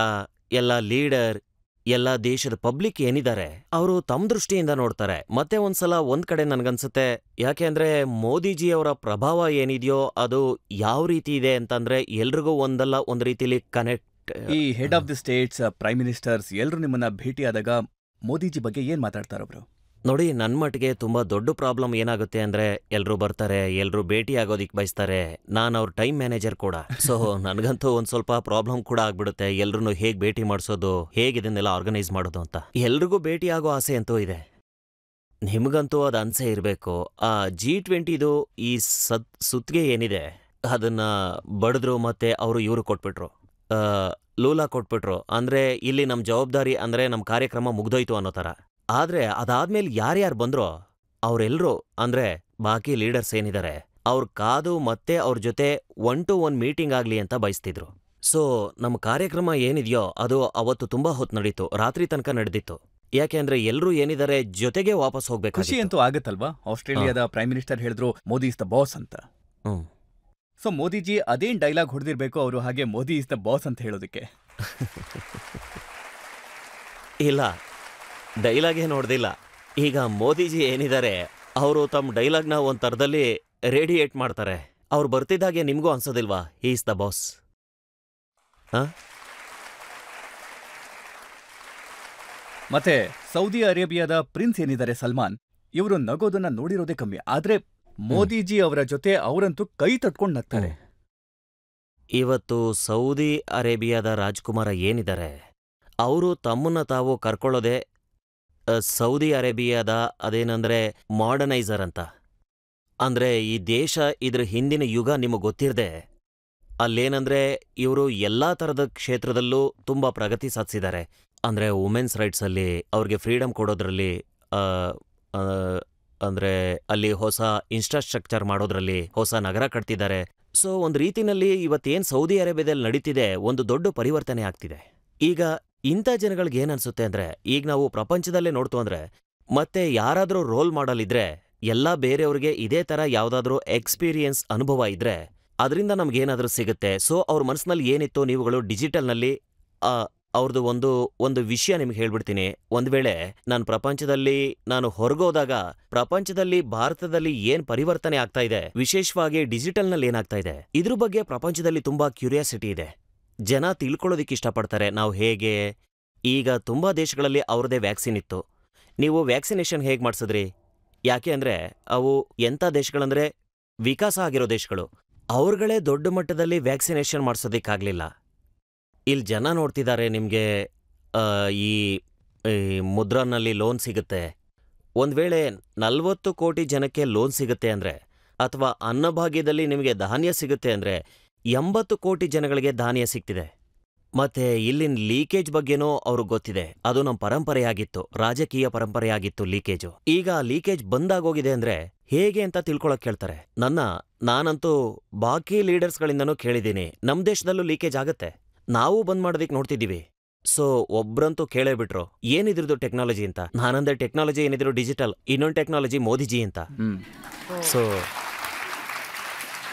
ಎಲ್ಲ ಲೀಡರ್, ಎಲ್ಲ ದೇಶದ ಪಬ್ಲಿಕ್ ಏನಿದ್ದಾರೆ ಅವರು ತಮ್ಮ ದೃಷ್ಟಿಯಿಂದ ನೋಡ್ತಾರೆ. ಮತ್ತೆ ಒಂದ್ಸಲ ಒಂದ್ ಕಡೆ ನನ್ಗನ್ಸುತ್ತೆ, ಯಾಕೆ ಅಂದ್ರೆ ಮೋದಿಜಿಯವರ ಪ್ರಭಾವ ಏನಿದೆಯೋ ಅದು ಯಾವ ರೀತಿ ಇದೆ ಅಂತಂದ್ರೆ ಎಲ್ರಿಗೂ ಒಂದಲ್ಲ ಒಂದ್ ರೀತಿಲಿ ಕನೆಕ್ಟ್. ಈ head of the States, prime ministers ಎಲ್ಲರೂ ನಿಮ್ಮನ್ನ ಭೇಟಿಯಾದಾಗ ಮೋದಿಜಿ ಬಗ್ಗೆ ಏನ್ ಮಾತಾಡ್ತಾರೊಬ್ರು? ನೋಡಿ, ನನ್ನ ಮಟ್ಟಿಗೆ ತುಂಬಾ ದೊಡ್ಡ ಪ್ರಾಬ್ಲಮ್ ಏನಾಗುತ್ತೆ ಅಂದ್ರೆ, ಎಲ್ರು ಬರ್ತಾರೆ, ಎಲ್ರು ಭೇಟಿ ಆಗೋದಿಕ್ ಬಯಸ್ತಾರೆ. ನಾನು ಅವ್ರ ಟೈಮ್ ಮ್ಯಾನೇಜರ್ ಕೂಡ. ಸೊ ನನ್ಗಂತೂ ಒಂದ್ ಸ್ವಲ್ಪ ಪ್ರಾಬ್ಲಮ್ ಕೂಡ ಆಗ್ಬಿಡುತ್ತೆ, ಎಲ್ರೂ ಹೇಗ್ ಭೇಟಿ ಮಾಡಿಸೋದು, ಹೇಗ್ ಇದನ್ನೆಲ್ಲ ಆರ್ಗನೈಸ್ ಮಾಡೋದು ಅಂತ. ಎಲ್ರಿಗೂ ಭೇಟಿ ಆಗೋ ಆಸೆ ಅಂತೂ ಇದೆ, ನಿಮ್ಗಂತೂ ಅದು ಅನ್ಸೆ ಇರಬೇಕು. ಆ G20 ಈ ಸುತ್ತಿಗೆ ಏನಿದೆ ಅದನ್ನ ಬಡಿದ್ರು, ಮತ್ತೆ ಅವರು ಇವರು ಕೊಟ್ಬಿಟ್ರು, ಲೂಲಾ ಕೊಟ್ಬಿಟ್ರು. ಅಂದ್ರೆ ಇಲ್ಲಿ ನಮ್ ಜವಾಬ್ದಾರಿ ಅಂದ್ರೆ ನಮ್ ಕಾರ್ಯಕ್ರಮ ಮುಗ್ದೋಯ್ತು ಅನ್ನೋ ತರ. ಆದ್ರೆ ಅದಾದ್ಮೇಲೆ ಯಾರ್ಯಾರು ಬಂದ್ರೋ ಅವ್ರೆಲ್ರೂ, ಅಂದ್ರೆ ಬಾಕಿ ಲೀಡರ್ಸ್ ಏನಿದ್ದಾರೆ, ಅವ್ರ ಕಾದು ಮತ್ತೆ ಅವ್ರ ಜೊತೆ 1-to-1 ಮೀಟಿಂಗ್ ಆಗ್ಲಿ ಅಂತ ಬಯಸ್ತಿದ್ರು. ಸೊ ನಮ್ಮ ಕಾರ್ಯಕ್ರಮ ಏನಿದೆಯೋ ಅದು ಅವತ್ತು ತುಂಬಾ ಹೊತ್ತು ನಡೀತು, ರಾತ್ರಿ ತನಕ ನಡೆದಿತ್ತು. ಯಾಕೆ ಅಂದ್ರೆ ಎಲ್ರೂ ಏನಿದ್ದಾರೆ ಜೊತೆಗೆ ವಾಪಸ್ ಹೋಗ್ಬೇಕು. ಖುಷಿ ಅಂತೂ ಆಗತ್ತಲ್ವಾ? ಆಸ್ಟ್ರೇಲಿಯಾದ ಪ್ರೈಮ್ ಮಿನಿಸ್ಟರ್ ಹೇಳಿದ್ರು ಮೋದಿ ಇಸ್ ದ ಬಾಸ್ ಅಂತ. ಸೊ ಮೋದಿಜಿ ಅದೇನ್ ಡೈಲಾಗ್ ಹೊಡೆದಿರ್ಬೇಕು ಅವರು ಹಾಗೆ ಮೋದಿ ಇಸ್ ದ ಬಾಸ್ ಅಂತ ಹೇಳೋದಕ್ಕೆ? ಇಲ್ಲ, ಡೈಲಾಗೇ ನೋಡ್ದಿಲ್ಲ. ಈಗ ಮೋದಿಜಿ ಏನಿದ್ದಾರೆ ಅವರು ತಮ್ಮ ಡೈಲಾಗ್ನ ಒಂದ್ ಥರದಲ್ಲಿ ರೇಡಿಯೇಟ್ ಮಾಡ್ತಾರೆ. ಅವ್ರು ಬರ್ತಿದ್ದಾಗೆ ನಿಮ್ಗೂ ಅನ್ಸೋದಿಲ್ವಾ ಹಿ ಇಸ್ ದ ಬಾಸ್? ಮತ್ತೆ ಸೌದಿ ಅರೇಬಿಯಾದ ಪ್ರಿನ್ಸ್ ಏನಿದ್ದಾರೆ ಸಲ್ಮಾನ್, ಇವರು ನಗೋದನ್ನ ನೋಡಿರೋದೇ ಕಮ್ಮಿ, ಆದ್ರೆ ಮೋದಿಜಿ ಅವರ ಜೊತೆ ಅವರಂತೂ ಕೈ ತಟ್ಕೊಂಡು ನಗ್ತಾರೆ. ಇವತ್ತು ಸೌದಿ ಅರೇಬಿಯಾದ ರಾಜ್ಕುಮಾರ ಏನಿದ್ದಾರೆ ಅವರು ತಮ್ಮನ್ನ ತಾವು ಕರ್ಕೊಳ್ಳೋದೆ ಸೌದಿ ಅರೇಬಿಯಾದ ಅದೇನಂದ್ರೆ ಮಾಡರ್ನೈಸರ್ ಅಂತ. ಅಂದ್ರೆ ಈ ದೇಶ ಇದ್ರ ಹಿಂದಿನ ಯುಗ ನಿಮಗೆ ಗೊತ್ತಿರದೆ ಅಲ್ಲೇನಂದ್ರೆ ಇವರು ಎಲ್ಲಾ ಥರದ ಕ್ಷೇತ್ರದಲ್ಲೂ ತುಂಬಾ ಪ್ರಗತಿ ಸಾಧಿಸಿದ್ದಾರೆ. ಅಂದ್ರೆ ವುಮೆನ್ಸ್ ರೈಟ್ಸಲ್ಲಿ ಅವ್ರಿಗೆ ಫ್ರೀಡಮ್ ಕೊಡೋದ್ರಲ್ಲಿ, ಆ, ಆ, ಅಂದ್ರೆ ಅಲ್ಲಿ ಹೊಸ ಇನ್ಫ್ರಾಸ್ಟ್ರಕ್ಚರ್ ಮಾಡೋದ್ರಲ್ಲಿ, ಹೊಸ ನಗರ ಕಟ್ತಿದ್ದಾರೆ. ಸೊ ಒಂದು ರೀತಿನಲ್ಲಿ ಇವತ್ತೇನ್ ಸೌದಿ ಅರೇಬಿಯಾದಲ್ಲಿ ನಡೀತಿದೆ ಒಂದು ದೊಡ್ಡ ಪರಿವರ್ತನೆ ಆಗ್ತಿದೆ. ಈಗ ಇಂಥ ಜನಗಳಿಗೆ ಏನನ್ಸುತ್ತೆ ಅಂದ್ರೆ, ಈಗ ನಾವು ಪ್ರಪಂಚದಲ್ಲೇ ನೋಡ್ತು ಅಂದ್ರೆ, ಮತ್ತೆ ಯಾರಾದ್ರೂ ರೋಲ್ ಮಾಡಲ್ ಇದ್ರೆ, ಎಲ್ಲ ಬೇರೆಯವ್ರಿಗೆ ಇದೇ ತರ ಯಾವ್ದಾದ್ರೂ ಎಕ್ಸ್ಪೀರಿಯನ್ಸ್ ಅನುಭವ ಇದ್ರೆ ಅದರಿಂದ ನಮ್ಗೇನಾದ್ರೂ ಸಿಗುತ್ತೆ. ಸೊ ಅವ್ರ ಮನಸ್ಸಿನಲ್ಲಿ ಏನಿತ್ತು, ನೀವುಗಳು ಡಿಜಿಟಲ್ನಲ್ಲಿ ಅವ್ರದ್ದು ಒಂದು ವಿಷಯ ನಿಮ್ಗೆ ಹೇಳ್ಬಿಡ್ತೀನಿ. ಒಂದ್ ವೇಳೆ ನಾನು ಪ್ರಪಂಚದಲ್ಲಿ ಹೊರಗೋದಾಗ ಪ್ರಪಂಚದಲ್ಲಿ ಭಾರತದಲ್ಲಿ ಏನ್ ಪರಿವರ್ತನೆ ಆಗ್ತಾ ಇದೆ, ವಿಶೇಷವಾಗಿ ಡಿಜಿಟಲ್ನಲ್ಲಿ ಏನಾಗ್ತಾ ಇದೆ, ಇದ್ರ ಬಗ್ಗೆ ಪ್ರಪಂಚದಲ್ಲಿ ತುಂಬಾ ಕ್ಯೂರಿಯಾಸಿಟಿ ಇದೆ. ಜನ ತಿಳ್ಕೊಳ್ಳೋದಿಕ್ಕೆ ಇಷ್ಟಪಡ್ತಾರೆ ನಾವು ಹೇಗೆ. ಈಗ ತುಂಬಾ ದೇಶಗಳಲ್ಲಿ ಅವ್ರದೇ ವ್ಯಾಕ್ಸಿನ್ ಇತ್ತು. ನೀವು ವ್ಯಾಕ್ಸಿನೇಷನ್ ಹೇಗೆ ಮಾಡಿಸಿದ್ರಿ? ಯಾಕೆ ಅಂದ್ರೆ ಅವು ಎಂಥ ದೇಶಗಳಂದ್ರೆ ವಿಕಾಸ ಆಗಿರೋ ದೇಶಗಳು, ಅವ್ರುಗಳೇ ದೊಡ್ಡ ಮಟ್ಟದಲ್ಲಿ ವ್ಯಾಕ್ಸಿನೇಷನ್ ಮಾಡಿಸೋದಿಕ್ಕಾಗ್ಲಿಲ್ಲ. ಇಲ್ಲಿ ಜನ ನೋಡ್ತಿದ್ದಾರೆ, ನಿಮಗೆ ಈ ಮುದ್ರಾನಲ್ಲಿ ಲೋನ್ ಸಿಗುತ್ತೆ. ಒಂದ್ ವೇಳೆ 40 ಕೋಟಿ ಜನಕ್ಕೆ ಲೋನ್ ಸಿಗುತ್ತೆ ಅಂದ್ರೆ, ಅಥವಾ ಅನ್ನಭಾಗ್ಯದಲ್ಲಿ ನಿಮಗೆ ಧಾನ್ಯ ಸಿಗುತ್ತೆ ಅಂದ್ರೆ 80 ಕೋಟಿ ಜನಗಳಿಗೆ ಧಾನ್ಯ ಸಿಗ್ತಿದೆ. ಮತ್ತೆ ಇಲ್ಲಿನ ಲೀಕೇಜ್ ಬಗ್ಗೆನೂ ಅವ್ರಿಗೆ ಗೊತ್ತಿದೆ. ಅದು ನಮ್ಮ ಪರಂಪರೆಯಾಗಿತ್ತು, ರಾಜಕೀಯ ಪರಂಪರೆಯಾಗಿತ್ತು ಲೀಕೇಜು. ಈಗ ಆ ಲೀಕೇಜ್ ಬಂದಾಗೋಗಿದೆ ಅಂದ್ರೆ ಹೇಗೆ ಅಂತ ತಿಳ್ಕೊಳಕ್ ಕೇಳ್ತಾರೆ. ನಾನಂತೂ ಬಾಕಿ ಲೀಡರ್ಸ್ಗಳಿಂದನೂ ಕೇಳಿದ್ದೀನಿ, ನಮ್ ದೇಶದಲ್ಲೂ ಲೀಕೇಜ್ ಆಗತ್ತೆ, ನಾವು ಬಂದ್ ಮಾಡೋದಿಕ್ ನೋಡ್ತಿದ್ದೀವಿ. ಸೊ ಒಬ್ರಂತೂ ಕೇಳೇ ಬಿಟ್ರು, ಏನಿದ್ರದ್ದು ಟೆಕ್ನಾಲಜಿ ಅಂತ. ನಾನಂದ್ರೆ ಟೆಕ್ನಾಲಜಿ ಏನಿದ್ರು ಡಿಜಿಟಲ್, ಇನ್ನೊಂದು ಟೆಕ್ನಾಲಜಿ ಮೋದಿಜಿ ಅಂತ. ಸೊ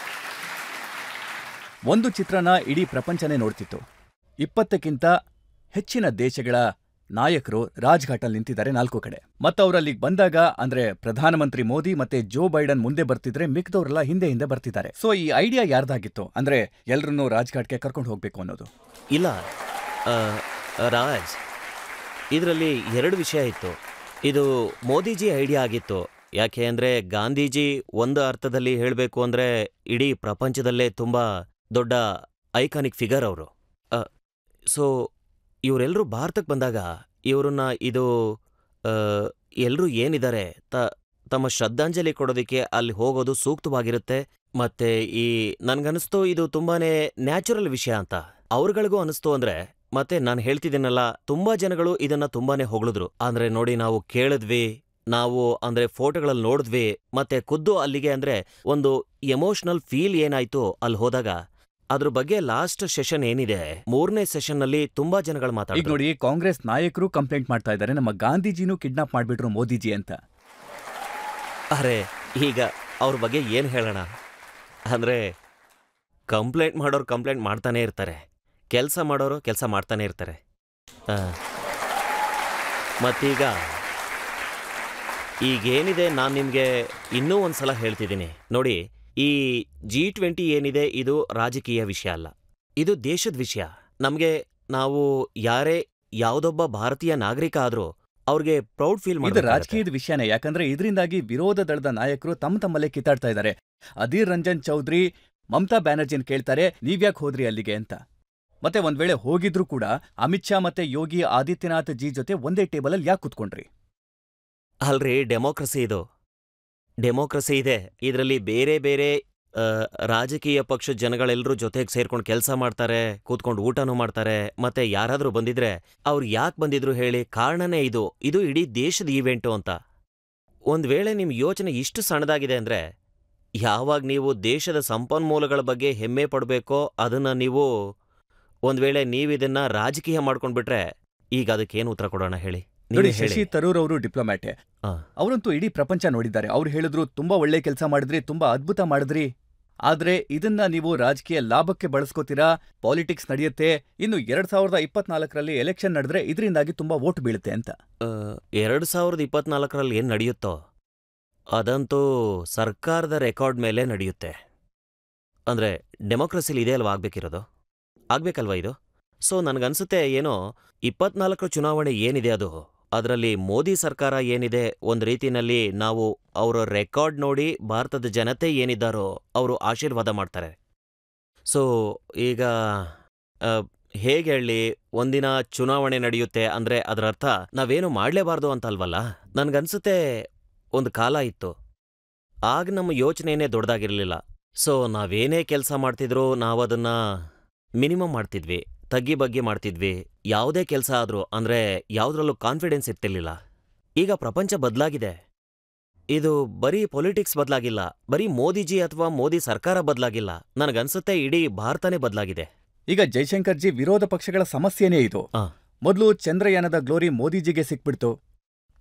ಒಂದು ಚಿತ್ರನ ಇಡೀ ಪ್ರಪಂಚನೇ ನೋಡ್ತಿತ್ತು. 20ಕ್ಕಿಂತ ಹೆಚ್ಚಿನ ದೇಶಗಳ ನಾಯಕರು ರಾಜ್ಘಾಟಲ್ಲಿ ನಿಂತಿದ್ದಾರೆ 4 ಕಡೆ. ಮತ್ತವರಲ್ಲಿಗೆ ಬಂದಾಗ ಅಂದ್ರೆ ಪ್ರಧಾನಮಂತ್ರಿ ಮೋದಿ ಮತ್ತೆ ಜೋ ಬೈಡನ್ ಮುಂದೆ ಬರ್ತಿದ್ರೆ ಮಿಕ್ದವ್ರೆಲ್ಲ ಹಿಂದೆ ಹಿಂದೆ ಬರ್ತಿದ್ದಾರೆ. ಸೊ ಈ ಐಡಿಯಾ ಯಾರ್ದಾಗಿತ್ತು ಅಂದ್ರೆ ಎಲ್ರನ್ನೂ ರಾಜ್ಘಾಟ್ಗೆ ಕರ್ಕೊಂಡು ಹೋಗ್ಬೇಕು ಅನ್ನೋದು? ಇಲ್ಲ ರಾಜ್, ಇದರಲ್ಲಿ 2 ವಿಷಯ ಇತ್ತು. ಇದು ಮೋದಿಜಿ ಐಡಿಯಾ ಆಗಿತ್ತು. ಯಾಕೆ ಅಂದ್ರೆ ಗಾಂಧೀಜಿ ಒಂದು ಅರ್ಥದಲ್ಲಿ ಹೇಳಬೇಕು ಅಂದ್ರೆ ಇಡೀ ಪ್ರಪಂಚದಲ್ಲೇ ತುಂಬಾ ದೊಡ್ಡ ಐಕಾನಿಕ್ ಫಿಗರ್ ಅವರು. ಸೊ ಇವರೆಲ್ಲರೂ ಭಾರತಕ್ಕೆ ಬಂದಾಗ ಇವ್ರನ್ನ ಎಲ್ಲರೂ ಏನಿದ್ದಾರೆ ತಮ್ಮ ಶ್ರದ್ಧಾಂಜಲಿ ಕೊಡೋದಕ್ಕೆ ಅಲ್ಲಿ ಹೋಗೋದು ಸೂಕ್ತವಾಗಿರುತ್ತೆ. ಮತ್ತೆ ನನ್ಗನ್ನಿಸ್ತು ಇದು ತುಂಬಾನೇ ನ್ಯಾಚುರಲ್ ವಿಷಯ ಅಂತ. ಅವ್ರಗಳಿಗೂ ಅನಿಸ್ತು. ಅಂದ್ರೆ ಮತ್ತೆ ನಾನು ಹೇಳ್ತಿದ್ದೀನಲ್ಲ, ತುಂಬಾ ಜನಗಳು ಇದನ್ನ ತುಂಬಾನೇ ಹೊಗಳಿದ್ರು. ಅಂದ್ರೆ ನೋಡಿ, ನಾವು ಕೇಳಿದ್ವಿ, ನಾವು ಅಂದ್ರೆ ಫೋಟೋಗಳಲ್ಲಿ ನೋಡಿದ್ವಿ, ಮತ್ತೆ ಖುದ್ದು ಅಲ್ಲಿಗೆ ಅಂದ್ರೆ ಒಂದು ಎಮೋಷನಲ್ ಫೀಲ್ ಏನಾಯ್ತು ಅಲ್ಲಿ ಹೋದಾಗ. ಅದ್ರ ಬಗ್ಗೆ ಲಾಸ್ಟ್ ಸೆಷನ್ ಏನಿದೆ, 3ನೇ ಸೆಷನ್ನಲ್ಲಿ ತುಂಬಾ ಜನಗಳು ಈಗ ಮಾತಾಡಿದ್ರು. ನೋಡಿ, ಕಾಂಗ್ರೆಸ್ ನಾಯಕರು ಕಂಪ್ಲೇಂಟ್ ಮಾಡ್ತಾ ಇದ್ದಾರೆ, ನಮ್ಮ ಗಾಂಧೀಜಿನೂ ಕಿಡ್ನಾಪ್ ಮಾಡ್ಬಿಟ್ರು ಮೋದಿಜಿ ಅಂತ. ಅರೆ, ಈಗ ಅವ್ರ ಬಗ್ಗೆ ಏನ್ ಹೇಳೋಣ? ಅಂದ್ರೆ ಕಂಪ್ಲೇಂಟ್ ಮಾಡೋರು ಕಂಪ್ಲೇಂಟ್ ಮಾಡ್ತಾನೆ ಇರ್ತಾರೆ, ಕೆಲಸ ಮಾಡೋರು ಕೆಲಸ ಮಾಡ್ತಾನೆ ಇರ್ತಾರೆ. ಈಗೇನಿದೆ, ನಾನು ನಿಮಗೆ ಇನ್ನೂ ಒಂದ್ಸಲ ಹೇಳ್ತಿದ್ದೀನಿ ನೋಡಿ, ಈ G20 ಏನಿದೆ ಇದು ರಾಜಕೀಯ ವಿಷಯ ಅಲ್ಲ, ಇದು ದೇಶದ ವಿಷಯ. ನಾವು ಯಾವುದೊಬ್ಬ ಭಾರತೀಯ ನಾಗರಿಕ ಆದ್ರೂ ಅವ್ರಿಗೆ ಪ್ರೌಡ್ ಫೀಲ್ ಇದು ಮಾಡಿ. ರಾಜಕೀಯದ ವಿಷಯನೇ, ಯಾಕಂದ್ರೆ ಇದರಿಂದಾಗಿ ವಿರೋಧ ದಳದ ನಾಯಕರು ತಮ್ಮಲ್ಲೇ ಕಿತ್ತಾಡ್ತಾ ಇದ್ದಾರೆ. ಅಧೀರ್ ರಂಜನ್ ಚೌಧರಿ ಮಮತಾ ಬ್ಯಾನರ್ಜಿನ ಕೇಳ್ತಾರೆ, ನೀವ್ಯಾಕೆ ಹೋದ್ರಿ ಅಲ್ಲಿಗೆ ಅಂತ. ಮತ್ತೆ ಒಂದ್ ವೇಳೆ ಹೋಗಿದ್ರು ಕೂಡ ಅಮಿತ್ ಶಾ ಮತ್ತೆ ಯೋಗಿ ಆದಿತ್ಯನಾಥ್ ಜಿ ಜೊತೆ ಒಂದೇ ಟೇಬಲಲ್ಲಿ ಯಾಕೆ ಕುತ್ಕೊಂಡ್ರಿ? ಅಲ್ರಿ, ಡೆಮೋಕ್ರಸಿ ಇದೆ. ಇದರಲ್ಲಿ ಬೇರೆ ಬೇರೆ ರಾಜಕೀಯ ಪಕ್ಷದ ಜನಗಳೆಲ್ಲರೂ ಜೊತೆಗೆ ಸೇರ್ಕೊಂಡು ಕೆಲಸ ಮಾಡ್ತಾರೆ, ಕೂತ್ಕೊಂಡು ಊಟನೂ ಮಾಡ್ತಾರೆ. ಮತ್ತೆ ಯಾರಾದ್ರೂ ಬಂದಿದ್ರೆ ಅವ್ರು ಯಾಕೆ ಬಂದಿದ್ರು ಹೇಳಿ, ಕಾರಣನೇ ಇದು ಇಡೀ ದೇಶದ ಈವೆಂಟು ಅಂತ. ಒಂದ್ ವೇಳೆ ನಿಮ್ ಯೋಚನೆ ಇಷ್ಟು ಸಣ್ಣದಾಗಿದೆ ಅಂದ್ರೆ, ಯಾವಾಗ ನೀವು ದೇಶದ ಸಂಪನ್ಮೂಲಗಳ ಬಗ್ಗೆ ಹೆಮ್ಮೆ ಪಡ್ಬೇಕೋ ಅದನ್ನ ನೀವು ಒಂದ್ ವೇಳೆ ನೀವಿದನ್ನ ರಾಜಕೀಯ ಮಾಡ್ಕೊಂಡ್ಬಿಟ್ರೆ, ಈಗ ಅದಕ್ಕೇನು ಉತ್ತರ ಕೊಡೋಣ ಹೇಳಿ? ನೋಡಿ, ಶಶಿ ತರೂರ್ ಅವರು ಡಿಪ್ಲೊಮ್ಯಾಟೆ, ಅವರಂತೂ ಇಡೀ ಪ್ರಪಂಚ ನೋಡಿದ್ದಾರೆ. ಅವ್ರು ಹೇಳಿದ್ರು, ತುಂಬಾ ಒಳ್ಳೆ ಕೆಲಸ ಮಾಡಿದ್ರಿ, ತುಂಬಾ ಅದ್ಭುತ ಮಾಡಿದ್ರಿ, ಆದ್ರೆ ಇದನ್ನ ನೀವು ರಾಜಕೀಯ ಲಾಭಕ್ಕೆ ಬಳಸ್ಕೋತೀರಾ, ಪಾಲಿಟಿಕ್ಸ್ ನಡೆಯುತ್ತೆ, ಇನ್ನು 2024ರಲ್ಲಿ ಎಲೆಕ್ಷನ್ ನಡೆದ್ರೆ ಇದರಿಂದಾಗಿ ತುಂಬಾ ವೋಟ್ ಬೀಳುತ್ತೆ ಅಂತ. 2024ರಲ್ಲಿ ಏನ್ ನಡೆಯುತ್ತೋ ಅದಂತೂ ಸರ್ಕಾರದ ರೆಕಾರ್ಡ್ ಮೇಲೆ ನಡೆಯುತ್ತೆ. ಅಂದ್ರೆ ಡೆಮೋಕ್ರಸಿಲಿ ಇದೇ ಅಲ್ವಾ ಆಗ್ಬೇಕಲ್ವಾ ಇದು? ಸೊ ನನ್ಗನ್ಸುತ್ತೆ, ಏನೋ 24 ಚುನಾವಣೆ ಏನಿದೆ ಅದರಲ್ಲಿ ಮೋದಿ ಸರ್ಕಾರ ಏನಿದೆ, ಒಂದ್ ರೀತಿನಲ್ಲಿ ನಾವು ಅವರ ರೆಕಾರ್ಡ್ ನೋಡಿ ಭಾರತದ ಜನತೆ ಏನಿದ್ದಾರೋ ಅವರು ಆಶೀರ್ವಾದ ಮಾಡ್ತಾರೆ. ಸೊ ಈಗ ಹೇಗೆ ಹೇಳಿ, ಒಂದಿನ ಚುನಾವಣೆ ನಡೆಯುತ್ತೆ ಅಂದ್ರೆ ಅದರ ಅರ್ಥ ನಾವೇನು ಮಾಡ್ಲೇಬಾರ್ದು ಅಂತ ಅಲ್ವಲ್ಲ. ನನ್ಗನ್ಸುತ್ತೆ ಒಂದು ಕಾಲ ಇತ್ತು, ಆಗ ನಮ್ಮ ಯೋಚನೆಯೇ ದೊಡ್ಡದಾಗಿರ್ಲಿಲ್ಲ. ಸೊ ನಾವೇನೇ ಕೆಲಸ ಮಾಡ್ತಿದ್ರು ನಾವದನ್ನ ಮಿನಿಮಮ್ ಮಾಡ್ತಿದ್ವಿ, ತಗ್ಗಿ ಬಗ್ಗಿ ಮಾಡ್ತಿದ್ವಿ. ಯಾವುದೇ ಕೆಲಸ ಆದ್ರೂ ಅಂದ್ರೆ ಯಾವುದ್ರಲ್ಲೂ ಕಾನ್ಫಿಡೆನ್ಸ್ ಇರ್ತಿರ್ಲಿಲ್ಲ. ಈಗ ಪ್ರಪಂಚ ಬದಲಾಗಿದೆ. ಇದು ಬರೀ ಪೊಲಿಟಿಕ್ಸ್ ಬದಲಾಗಿಲ್ಲ, ಬರೀ ಮೋದಿಜಿ ಅಥವಾ ಮೋದಿ ಸರ್ಕಾರ ಬದಲಾಗಿಲ್ಲ, ನನಗನ್ಸುತ್ತೆ ಇಡೀ ಭಾರತನೇ ಬದಲಾಗಿದೆ. ಈಗ ಜೈಶಂಕರ್ ಜಿ, ವಿರೋಧ ಪಕ್ಷಗಳ ಸಮಸ್ಯೆನೇ ಇದು. ಮೊದಲು ಚಂದ್ರಯಾನದ ಗ್ಲೋರಿ ಮೋದಿಜಿಗೆ ಸಿಕ್ಬಿಡ್ತು,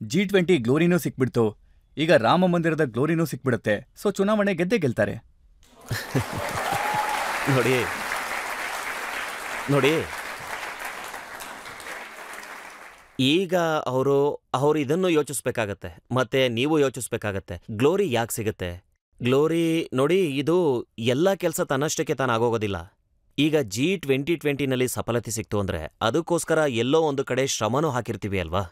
G20 ಗ್ಲೋರಿನೂ ಸಿಕ್ಬಿಡ್ತು, ಈಗ ರಾಮ ಮಂದಿರದ ಗ್ಲೋರಿನೂ ಸಿಕ್ಬಿಡುತ್ತೆ. ಸೊ ಚುನಾವಣೆ ಗೆದ್ದೇ ಗೆಲ್ತಾರೆ. ನೋಡಿ ನೋಡಿ ಈಗ ಅವರು ಇದನ್ನು ಯೋಚಿಸ್ಬೇಕಾಗತ್ತೆ, ಮತ್ತೆ ನೀವು ಯೋಚಿಸ್ಬೇಕಾಗತ್ತೆ. ಗ್ಲೋರಿ ಯಾಕೆ ಸಿಗತ್ತೆ? ಗ್ಲೋರಿ ನೋಡಿ, ಇದು ಎಲ್ಲ ಕೆಲಸ ತನ್ನಷ್ಟಕ್ಕೆ ತಾನಾಗೋಗೋದಿಲ್ಲ. ಈಗ G20ನಲ್ಲಿ ಸಫಲತೆ ಸಿಕ್ತು ಅಂದ್ರೆ ಅದಕ್ಕೋಸ್ಕರ ಎಲ್ಲೋ ಒಂದು ಕಡೆ ಶ್ರಮನೂ ಹಾಕಿರ್ತೀವಿ ಅಲ್ವಾ?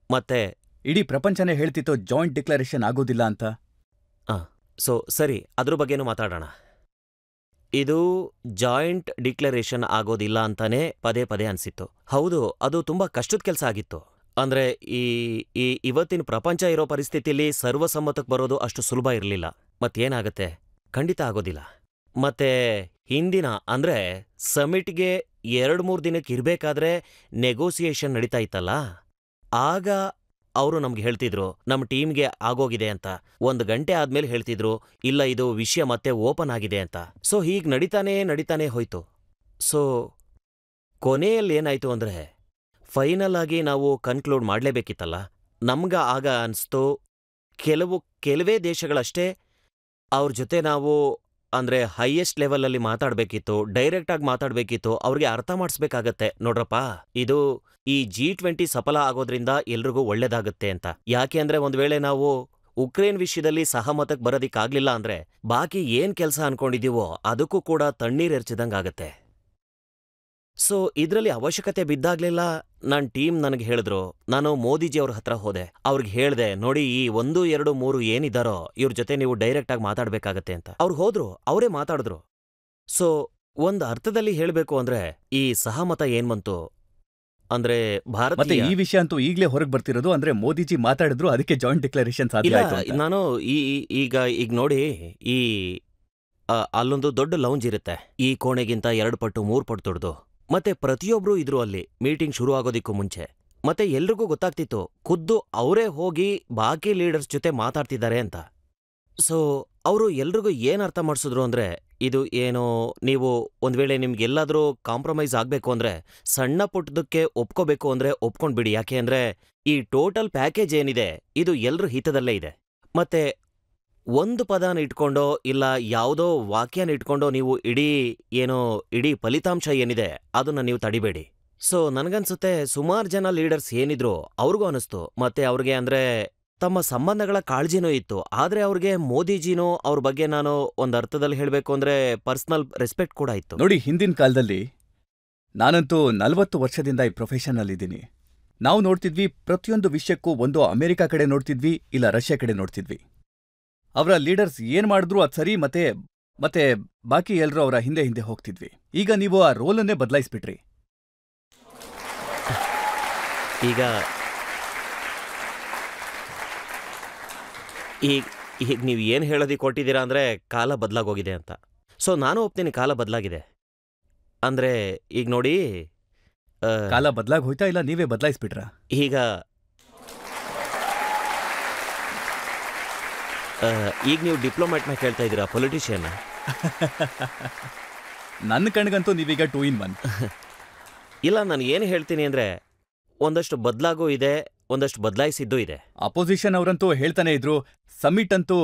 ಮತ್ತೆ ಇಡೀ ಪ್ರಪಂಚನೇ ಹೇಳ್ತಿತ್ತು ಜಾಯಿಂಟ್ ಡಿಕ್ಲರೇಷನ್ ಆಗೋದಿಲ್ಲ ಅಂತ. ಸೊ ಸರಿ, ಅದ್ರ ಬಗ್ಗೆನೂ ಮಾತಾಡೋಣ. ಇದು ಜಾಯಿಂಟ್ ಡಿಕ್ಲರೇಷನ್ ಆಗೋದಿಲ್ಲ ಅಂತಾನೆ ಪದೇ ಪದೇ ಅನ್ಸಿತ್ತು. ಹೌದು, ಅದು ತುಂಬಾ ಕಷ್ಟದ ಕೆಲಸ ಆಗಿತ್ತು. ಅಂದ್ರೆ ಈ ಇವತ್ತಿನ ಪ್ರಪಂಚ ಇರೋ ಪರಿಸ್ಥಿತಿಲಿ ಸರ್ವಸಮ್ಮತಕ್ಕೆ ಬರೋದು ಅಷ್ಟು ಸುಲಭ ಇರಲಿಲ್ಲ. ಮತ್ತೇನಾಗತ್ತೆ? ಖಂಡಿತ ಆಗೋದಿಲ್ಲ. ಮತ್ತೆ ಹಿಂದಿನ ಅಂದ್ರೆ ಸಮಿಟ್ಗೆ 2-3 ದಿನಕ್ಕೆ ಇರ್ಬೇಕಾದ್ರೆ ನೆಗೋಸಿಯೇಷನ್ ನಡೀತಾ ಇತ್ತಲ್ಲ, ಆಗ ಅವರು ನಮ್ಗೆ ಹೇಳ್ತಿದ್ರು ನಮ್ಮ ಟೀಮ್ಗೆ ಆಗೋಗಿದೆ ಅಂತ. 1 ಗಂಟೆ ಆದ್ಮೇಲೆ ಹೇಳ್ತಿದ್ರು ಇಲ್ಲ, ಇದು ವಿಷಯ ಮತ್ತೆ ಓಪನ್ ಆಗಿದೆ ಅಂತ. ಸೊ ಹೀಗೆ ನಡೀತಾನೇ ಹೋಯ್ತು. ಸೊ ಕೊನೆಯಲ್ಲಿ ಏನಾಯ್ತು ಅಂದ್ರೆ ಫೈನಲ್ ಆಗಿ ನಾವು ಕನ್ಕ್ಲೂಡ್ ಮಾಡಲೇಬೇಕಿತ್ತಲ್ಲ. ನಮ್ಗ ಆಗ ಅನ್ಸ್ತು ಕೆಲವೇ ದೇಶಗಳಷ್ಟೇ ಅವ್ರ ಜೊತೆ ನಾವು ಅಂದ್ರೆ ಹೈಯೆಸ್ಟ್ ಲೆವೆಲಲ್ಲಿ ಮಾತಾಡ್ಬೇಕಿತ್ತು, ಡೈರೆಕ್ಟ್ ಆಗಿ ಮಾತಾಡ್ಬೇಕಿತ್ತು, ಅವ್ರಿಗೆ ಅರ್ಥ ಮಾಡಿಸ್ಬೇಕಾಗತ್ತೆ. ನೋಡ್ರಪ್ಪ, ಇದು ಈ G20 ಸಫಲ ಆಗೋದ್ರಿಂದ ಎಲ್ರಿಗೂ ಒಳ್ಳೇದಾಗತ್ತೆ ಅಂತ. ಯಾಕೆ ಅಂದ್ರೆ ಒಂದ್ ವೇಳೆ ನಾವು ಉಕ್ರೇನ್ ವಿಷಯದಲ್ಲಿ ಸಹಮತಕ್ಕೆ ಬರೋದಿಕ್ಕಾಗ್ಲಿಲ್ಲ ಅಂದ್ರೆ ಬಾಕಿ ಏನ್ ಕೆಲಸ ಅನ್ಕೊಂಡಿದೀವೋ ಅದಕ್ಕೂ ಕೂಡ ತಣ್ಣೀರ್ ಎರಚಿದಂಗಾಗತ್ತೆ. ಸೊ ಇದ್ರಲ್ಲಿ ಅವಶ್ಯಕತೆ ಬಿದ್ದಾಗ್ಲೆಲ್ಲ ನನ್ನ ಟೀಮ್ ನನಗೆ ಹೇಳಿದ್ರು, ನಾನು ಮೋದಿಜಿ ಅವ್ರ ಹತ್ರ ಹೋದೆ, ಅವ್ರಿಗೆ ಹೇಳ್ದೆ ನೋಡಿ ಈ 1, 2, 3 ಏನಿದ್ದಾರೋ ಇವ್ರ ಜೊತೆ ನೀವು ಡೈರೆಕ್ಟ್ ಆಗಿ ಮಾತಾಡ್ಬೇಕಾಗತ್ತೆ ಅಂತ. ಅವ್ರು ಹೋದ್ರು, ಅವರೇ ಮಾತಾಡಿದ್ರು. ಸೊ ಒಂದ್ ಅರ್ಥದಲ್ಲಿ ಹೇಳ್ಬೇಕು ಅಂದ್ರೆ ಈ ಸಹಮತ ಏನ್ ಬಂತು ಅಂದ್ರೆ ಮತ್ತೆ ಈ ವಿಷಯ ಅಂತೂ ಈಗಲೇ ಹೊರಗೆ ಬರ್ತಿರೋದು. ಅಂದ್ರೆ ಮೋದಿಜಿ ಮಾತಾಡಿದ್ರು, ಅದಕ್ಕೆ ಜಾಯಿಂಟ್ ಡಿಕ್ಲರೇಷನ್ ಸಾಧ್ಯ ಆಯ್ತು ಅಂತ. ನಾನು ಈಗ ನೋಡಿ, ಈ ಅಲ್ಲೊಂದು ದೊಡ್ಡ ಲೌಂಜ್ ಇರುತ್ತೆ, ಈ ಕೋಣೆಗಿಂತ 2 ಪಟ್ಟು 3 ಪಟ್ಟು ದೊಡ್ಡದು. ಮತ್ತೆ ಪ್ರತಿಯೊಬ್ರು ಇದ್ರು ಅಲ್ಲಿ ಮೀಟಿಂಗ್ ಶುರು ಆಗೋದಿಕ್ಕೂ ಮುಂಚೆ. ಮತ್ತೆ ಎಲ್ರಿಗೂ ಗೊತ್ತಾಗ್ತಿತ್ತು ಖುದ್ದು ಅವರೇ ಹೋಗಿ ಬಾಕಿ ಲೀಡರ್ಸ್ ಜೊತೆ ಮಾತಾಡ್ತಿದ್ದಾರೆ ಅಂತ. ಸೊ ಅವರು ಎಲ್ರಿಗೂ ಏನ್ ಅರ್ಥ ಮಾಡಿಸಿದ್ರು ಅಂದ್ರೆ, ಇದು ಏನೋ ನೀವು ಒಂದ್ ವೇಳೆ ನಿಮ್ಗೆಲ್ಲಾದ್ರೂ ಕಾಂಪ್ರಮೈಸ್ ಆಗ್ಬೇಕು ಅಂದ್ರೆ ಸಣ್ಣ ಪುಟ್ಟದಕ್ಕೆ ಒಪ್ಕೋಬೇಕು ಅಂದ್ರೆ ಒಪ್ಕೊಂಡ್ಬಿಡಿ. ಯಾಕೆ ಅಂದ್ರೆ ಈ ಟೋಟಲ್ ಪ್ಯಾಕೇಜ್ ಏನಿದೆ ಇದು ಎಲ್ರ ಹಿತದಲ್ಲೇ ಇದೆ. ಮತ್ತೆ ಒಂದು ಪದನ ಇಟ್ಕೊಂಡೋ ಇಲ್ಲ ಯಾವುದೋ ವಾಕ್ಯನ ಇಟ್ಕೊಂಡೋ ನೀವು ಇಡೀ ಫಲಿತಾಂಶ ಏನಿದೆ ಅದನ್ನ ನೀವು ತಡಿಬೇಡಿ. ಸೊ ನನಗನ್ಸುತ್ತೆ ಸುಮಾರು ಜನ ಲೀಡರ್ಸ್ ಏನಿದ್ರು ಅವ್ರಿಗೂ ಅನಿಸ್ತು. ಮತ್ತೆ ಅವ್ರಿಗೆ ಅಂದ್ರೆ ತಮ್ಮ ಸಂಬಂಧಗಳ ಕಾಳಜಿನೂ ಇತ್ತು. ಆದ್ರೆ ಅವ್ರಿಗೆ ಮೋದಿಜಿನೂ ಅವ್ರ ಬಗ್ಗೆ ನಾನು ಒಂದ್ ಅರ್ಥದಲ್ಲಿ ಹೇಳ್ಬೇಕು ಅಂದ್ರೆ ಪರ್ಸನಲ್ ರೆಸ್ಪೆಕ್ಟ್ ಕೂಡ ಇತ್ತು. ನೋಡಿ, ಹಿಂದಿನ ಕಾಲದಲ್ಲಿ ನಾನಂತೂ 40 ವರ್ಷದಿಂದ ಈ ಪ್ರೊಫೆಷನ್ನಲ್ಲಿದ್ದೀನಿ. ನಾವು ನೋಡ್ತಿದ್ವಿ ಪ್ರತಿಯೊಂದು ವಿಷಯಕ್ಕೂ ಒಂದು ಅಮೆರಿಕ ಕಡೆ ನೋಡ್ತಿದ್ವಿ, ಇಲ್ಲ ರಷ್ಯಾ ಕಡೆ ನೋಡ್ತಿದ್ವಿ. ಅವರ ಲೀಡರ್ಸ್ ಏನ್ ಮಾಡಿದ್ರು ಅದು ಸರಿ, ಮತ್ತೆ ಬಾಕಿ ಎಲ್ರೂ ಅವರ ಹಿಂದೆ ಹೋಗ್ತಿದ್ವಿ. ಈಗ ನೀವು ಆ ರೋಲನ್ನೇ ಬದಲಾಯಿಸ್ಬಿಟ್ರಿ. ಈಗ ನೀವು ಏನು ಹೇಳೋದಿಕ್ಕೆ ಕೊಟ್ಟಿದ್ದೀರಾ ಅಂದ್ರೆ ಕಾಲ ಬದಲಾಗೋಗಿದೆ ಅಂತ. ಸೊ ನಾನು ಒಪ್ತೀನಿ, ಕಾಲ ಬದಲಾಗಿದೆ. ಅಂದ್ರೆ ಈಗ ನೋಡಿ, ಕಾಲ ಬದಲಾಗಿ ಹೋಯ್ತಾ ಇಲ್ಲ ನೀವೇ ಬದಲಾಯಿಸ್ಬಿಟ್ರಾ? ಈಗ ನೀವು ಡಿಪ್ಲೊಮ್ಯಾಟ್ನ ಕೇಳ್ತಾ ಇದ್ದೀರಾ, ಪೊಲಿಟಿಷಿಯನ್? ನನ್ನ ಕಣ್ಗಂತೂ ನೀವೀಗ 2 in 1. ಇಲ್ಲ, ನಾನು ಏನು ಹೇಳ್ತೀನಿ ಅಂದ್ರೆ ಒಂದಷ್ಟು ಬದಲಾಗೂ ಇದೆ, ಒಂದಷ್ಟು ಬದಲಾಯಿಸಿದ್ದೂ ಇದೆ. ಅಪೋಸಿಷನ್ ಅವರಂತೂ ಹೇಳ್ತಾನೆ ಇದ್ರು, ಸಮ್ಮಿಟ್ ಅಂತೂ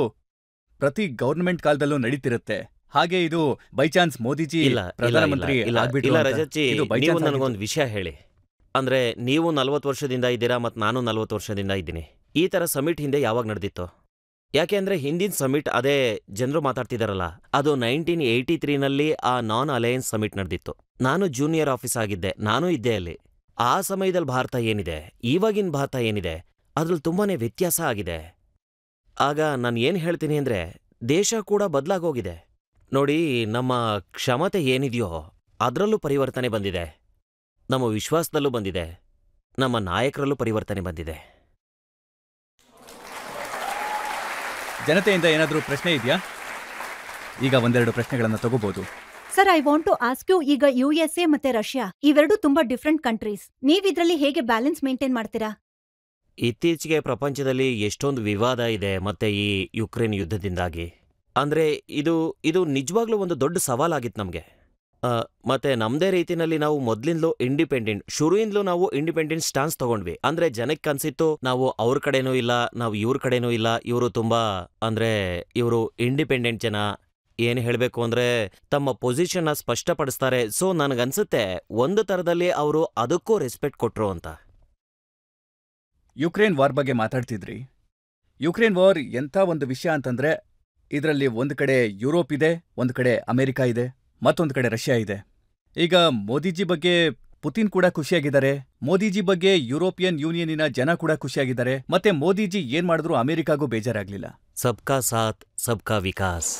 ಪ್ರತಿ ಗವರ್ನಮೆಂಟ್ ಕಾಲದಲ್ಲೂ ನಡೀತಿರುತ್ತೆ, ಹಾಗೆ ಇದು ಬೈ ಚಾನ್ಸ್ ಮೋದಿಜಿ ಪ್ರಧಾನಮಂತ್ರಿ ಆಗ್ಬಿಟ್ರು ಇಲ್ಲ ಅಂತ. ರಜತ್ಜಿ, ನೀವು ನನಗೊಂದು ವಿಷಯ ಹೇಳಿ. ಅಂದ್ರೆ ನೀವು 40 ವರ್ಷದಿಂದ ಇದ್ದೀರಾ ಮತ್ತು ನಾನು 40 ವರ್ಷದಿಂದ ಇದ್ದೀನಿ. ಈ ತರ ಸಮಿಟ್ ಹಿಂದೆ ಯಾವಾಗ ನಡೆದಿತ್ತು? ಯಾಕೆ ಅಂದ್ರೆ ಹಿಂದಿನ ಸಮಿಟ್ ಅದೇ ಜನರು ಮಾತಾಡ್ತಿದಾರಲ್ಲ, ಅದು 1983ನಲ್ಲಿ ಆ ನಾನ್ ಅಲಯನ್ಸ್ ಸಮಿಟ್ ನಡೆದಿತ್ತು. ನಾನು ಜೂನಿಯರ್ ಆಫೀಸ್ ಆಗಿದ್ದೆ, ನಾನು ಇದ್ದೆ ಅಲ್ಲಿ. ಆ ಸಮಯದಲ್ಲಿ ಭಾರತ ಏನಿದೆ, ಇವಾಗಿನ ಭಾರತ ಏನಿದೆ, ಅದ್ರಲ್ಲಿ ತುಂಬಾನೇ ವ್ಯತ್ಯಾಸ ಆಗಿದೆ. ಆಗ ನಾನು ಏನ್ ಹೇಳ್ತೀನಿ ಅಂದ್ರೆ ದೇಶ ಕೂಡ ಬದಲಾಗೋಗಿದೆ. ನೋಡಿ, ನಮ್ಮ ಕ್ಷಮತೆ ಏನಿದೆಯೋ ಅದರಲ್ಲೂ ಪರಿವರ್ತನೆ ಬಂದಿದೆ, ನಮ್ಮ ವಿಶ್ವಾಸದಲ್ಲೂ ಬಂದಿದೆ, ನಮ್ಮ ನಾಯಕರಲ್ಲೂ ಪರಿವರ್ತನೆ ಬಂದಿದೆ. ಜನತೆಯಿಂದ ಏನಾದರೂ ಪ್ರಶ್ನೆ ಇದೆಯಾ? ಈಗ ಒಂದೆರಡು ಪ್ರಶ್ನೆಗಳನ್ನ ತಗೋಬಹುದು. Sir, I want to ask you, ಈಗ USA ಮತ್ತೆ ರಷ್ಯಾ ಇವೆರಡು ತುಂಬಾ ಡಿಫ್ರೆಂಟ್ ಕಂಟ್ರೀಸ್. ನೀವಿದ್ರಲ್ಲಿ ಹೇಗೆ ಬ್ಯಾಲೆನ್ಸ್ ಮೇಂಟೈನ್ ಮಾಡ್ತೀರಾ? ಇತ್ತೀಚೆಗೆ ಪ್ರಪಂಚದಲ್ಲಿ ಎಷ್ಟೊಂದು ವಿವಾದ ಇದೆ ಮತ್ತೆ ಈ ಯುಕ್ರೇನ್ ಯುದ್ಧದಿಂದಾಗಿ. ಅಂದ್ರೆ ಇದು ನಿಜವಾಗ್ಲೂ ಒಂದು ದೊಡ್ಡ ಸವಾಲಾಗಿತ್ತು ನಮಗೆ. ಮತ್ತೆ ನಮ್ದೇ ರೀತಿನಲ್ಲಿ ನಾವು ಮೊದ್ಲಿಂದಲೂ ಇಂಡಿಪೆಂಡೆಂಟ್, ಶುರುವಿಂದಲೂ ನಾವು ಇಂಡಿಪೆಂಡೆಂಟ್ ಸ್ಟಾನ್ಸ್ ತಗೊಂಡ್ವಿ. ಅಂದ್ರೆ ಜನಕ್ಕೆ ಅನ್ಸಿತ್ತು ನಾವು ಅವ್ರ ಕಡೆನೂ ಇಲ್ಲ, ನಾವು ಇವ್ರ ಕಡೆನೂ ಇಲ್ಲ, ಇವರು ತುಂಬಾ ಅಂದ್ರೆ ಇವರು ಇಂಡಿಪೆಂಡೆಂಟ್ ಜನ, ಏನು ಹೇಳಬೇಕು ಅಂದ್ರೆ ತಮ್ಮ ಪೊಸಿಷನ್ನ ಸ್ಪಷ್ಟಪಡಿಸ್ತಾರೆ. ಸೊ ನನಗನ್ಸುತ್ತೆ ಒಂದು ಥರದಲ್ಲಿ ಅವರು ಅದಕ್ಕೂ ರೆಸ್ಪೆಕ್ಟ್ ಕೊಟ್ರು ಅಂತ. ಯುಕ್ರೇನ್ ವಾರ್ ಬಗ್ಗೆ ಮಾತಾಡ್ತಿದ್ರಿ. ಯುಕ್ರೇನ್ ವಾರ್ ಎಂಥ ಒಂದು ವಿಷಯ ಅಂತಂದ್ರೆ ಇದರಲ್ಲಿ ಒಂದು ಕಡೆ ಯುರೋಪ್ ಇದೆ, ಒಂದು ಕಡೆ ಅಮೆರಿಕ ಇದೆ, ಮತ್ತೊಂದು ಕಡೆ ರಷ್ಯಾ ಇದೆ. ಈಗ ಮೋದಿಜಿ ಬಗ್ಗೆ ಪುತಿನ್ ಕೂಡ ಖುಷಿಯಾಗಿದ್ದಾರೆ, ಮೋದಿಜಿ ಬಗ್ಗೆ ಯುರೋಪಿಯನ್ ಯೂನಿಯನ್ನಿನ ಜನ ಕೂಡ ಖುಷಿಯಾಗಿದ್ದಾರೆ, ಮತ್ತೆ ಮೋದಿಜಿ ಏನ್ ಮಾಡಿದ್ರು ಅಮೆರಿಕಾಗೂ ಬೇಜಾರಾಗ್ಲಿಲ್ಲ. ಸಬ್ಕಾ ಸಾಥ್ ಸಬ್ಕಾ ವಿಕಾಸ್.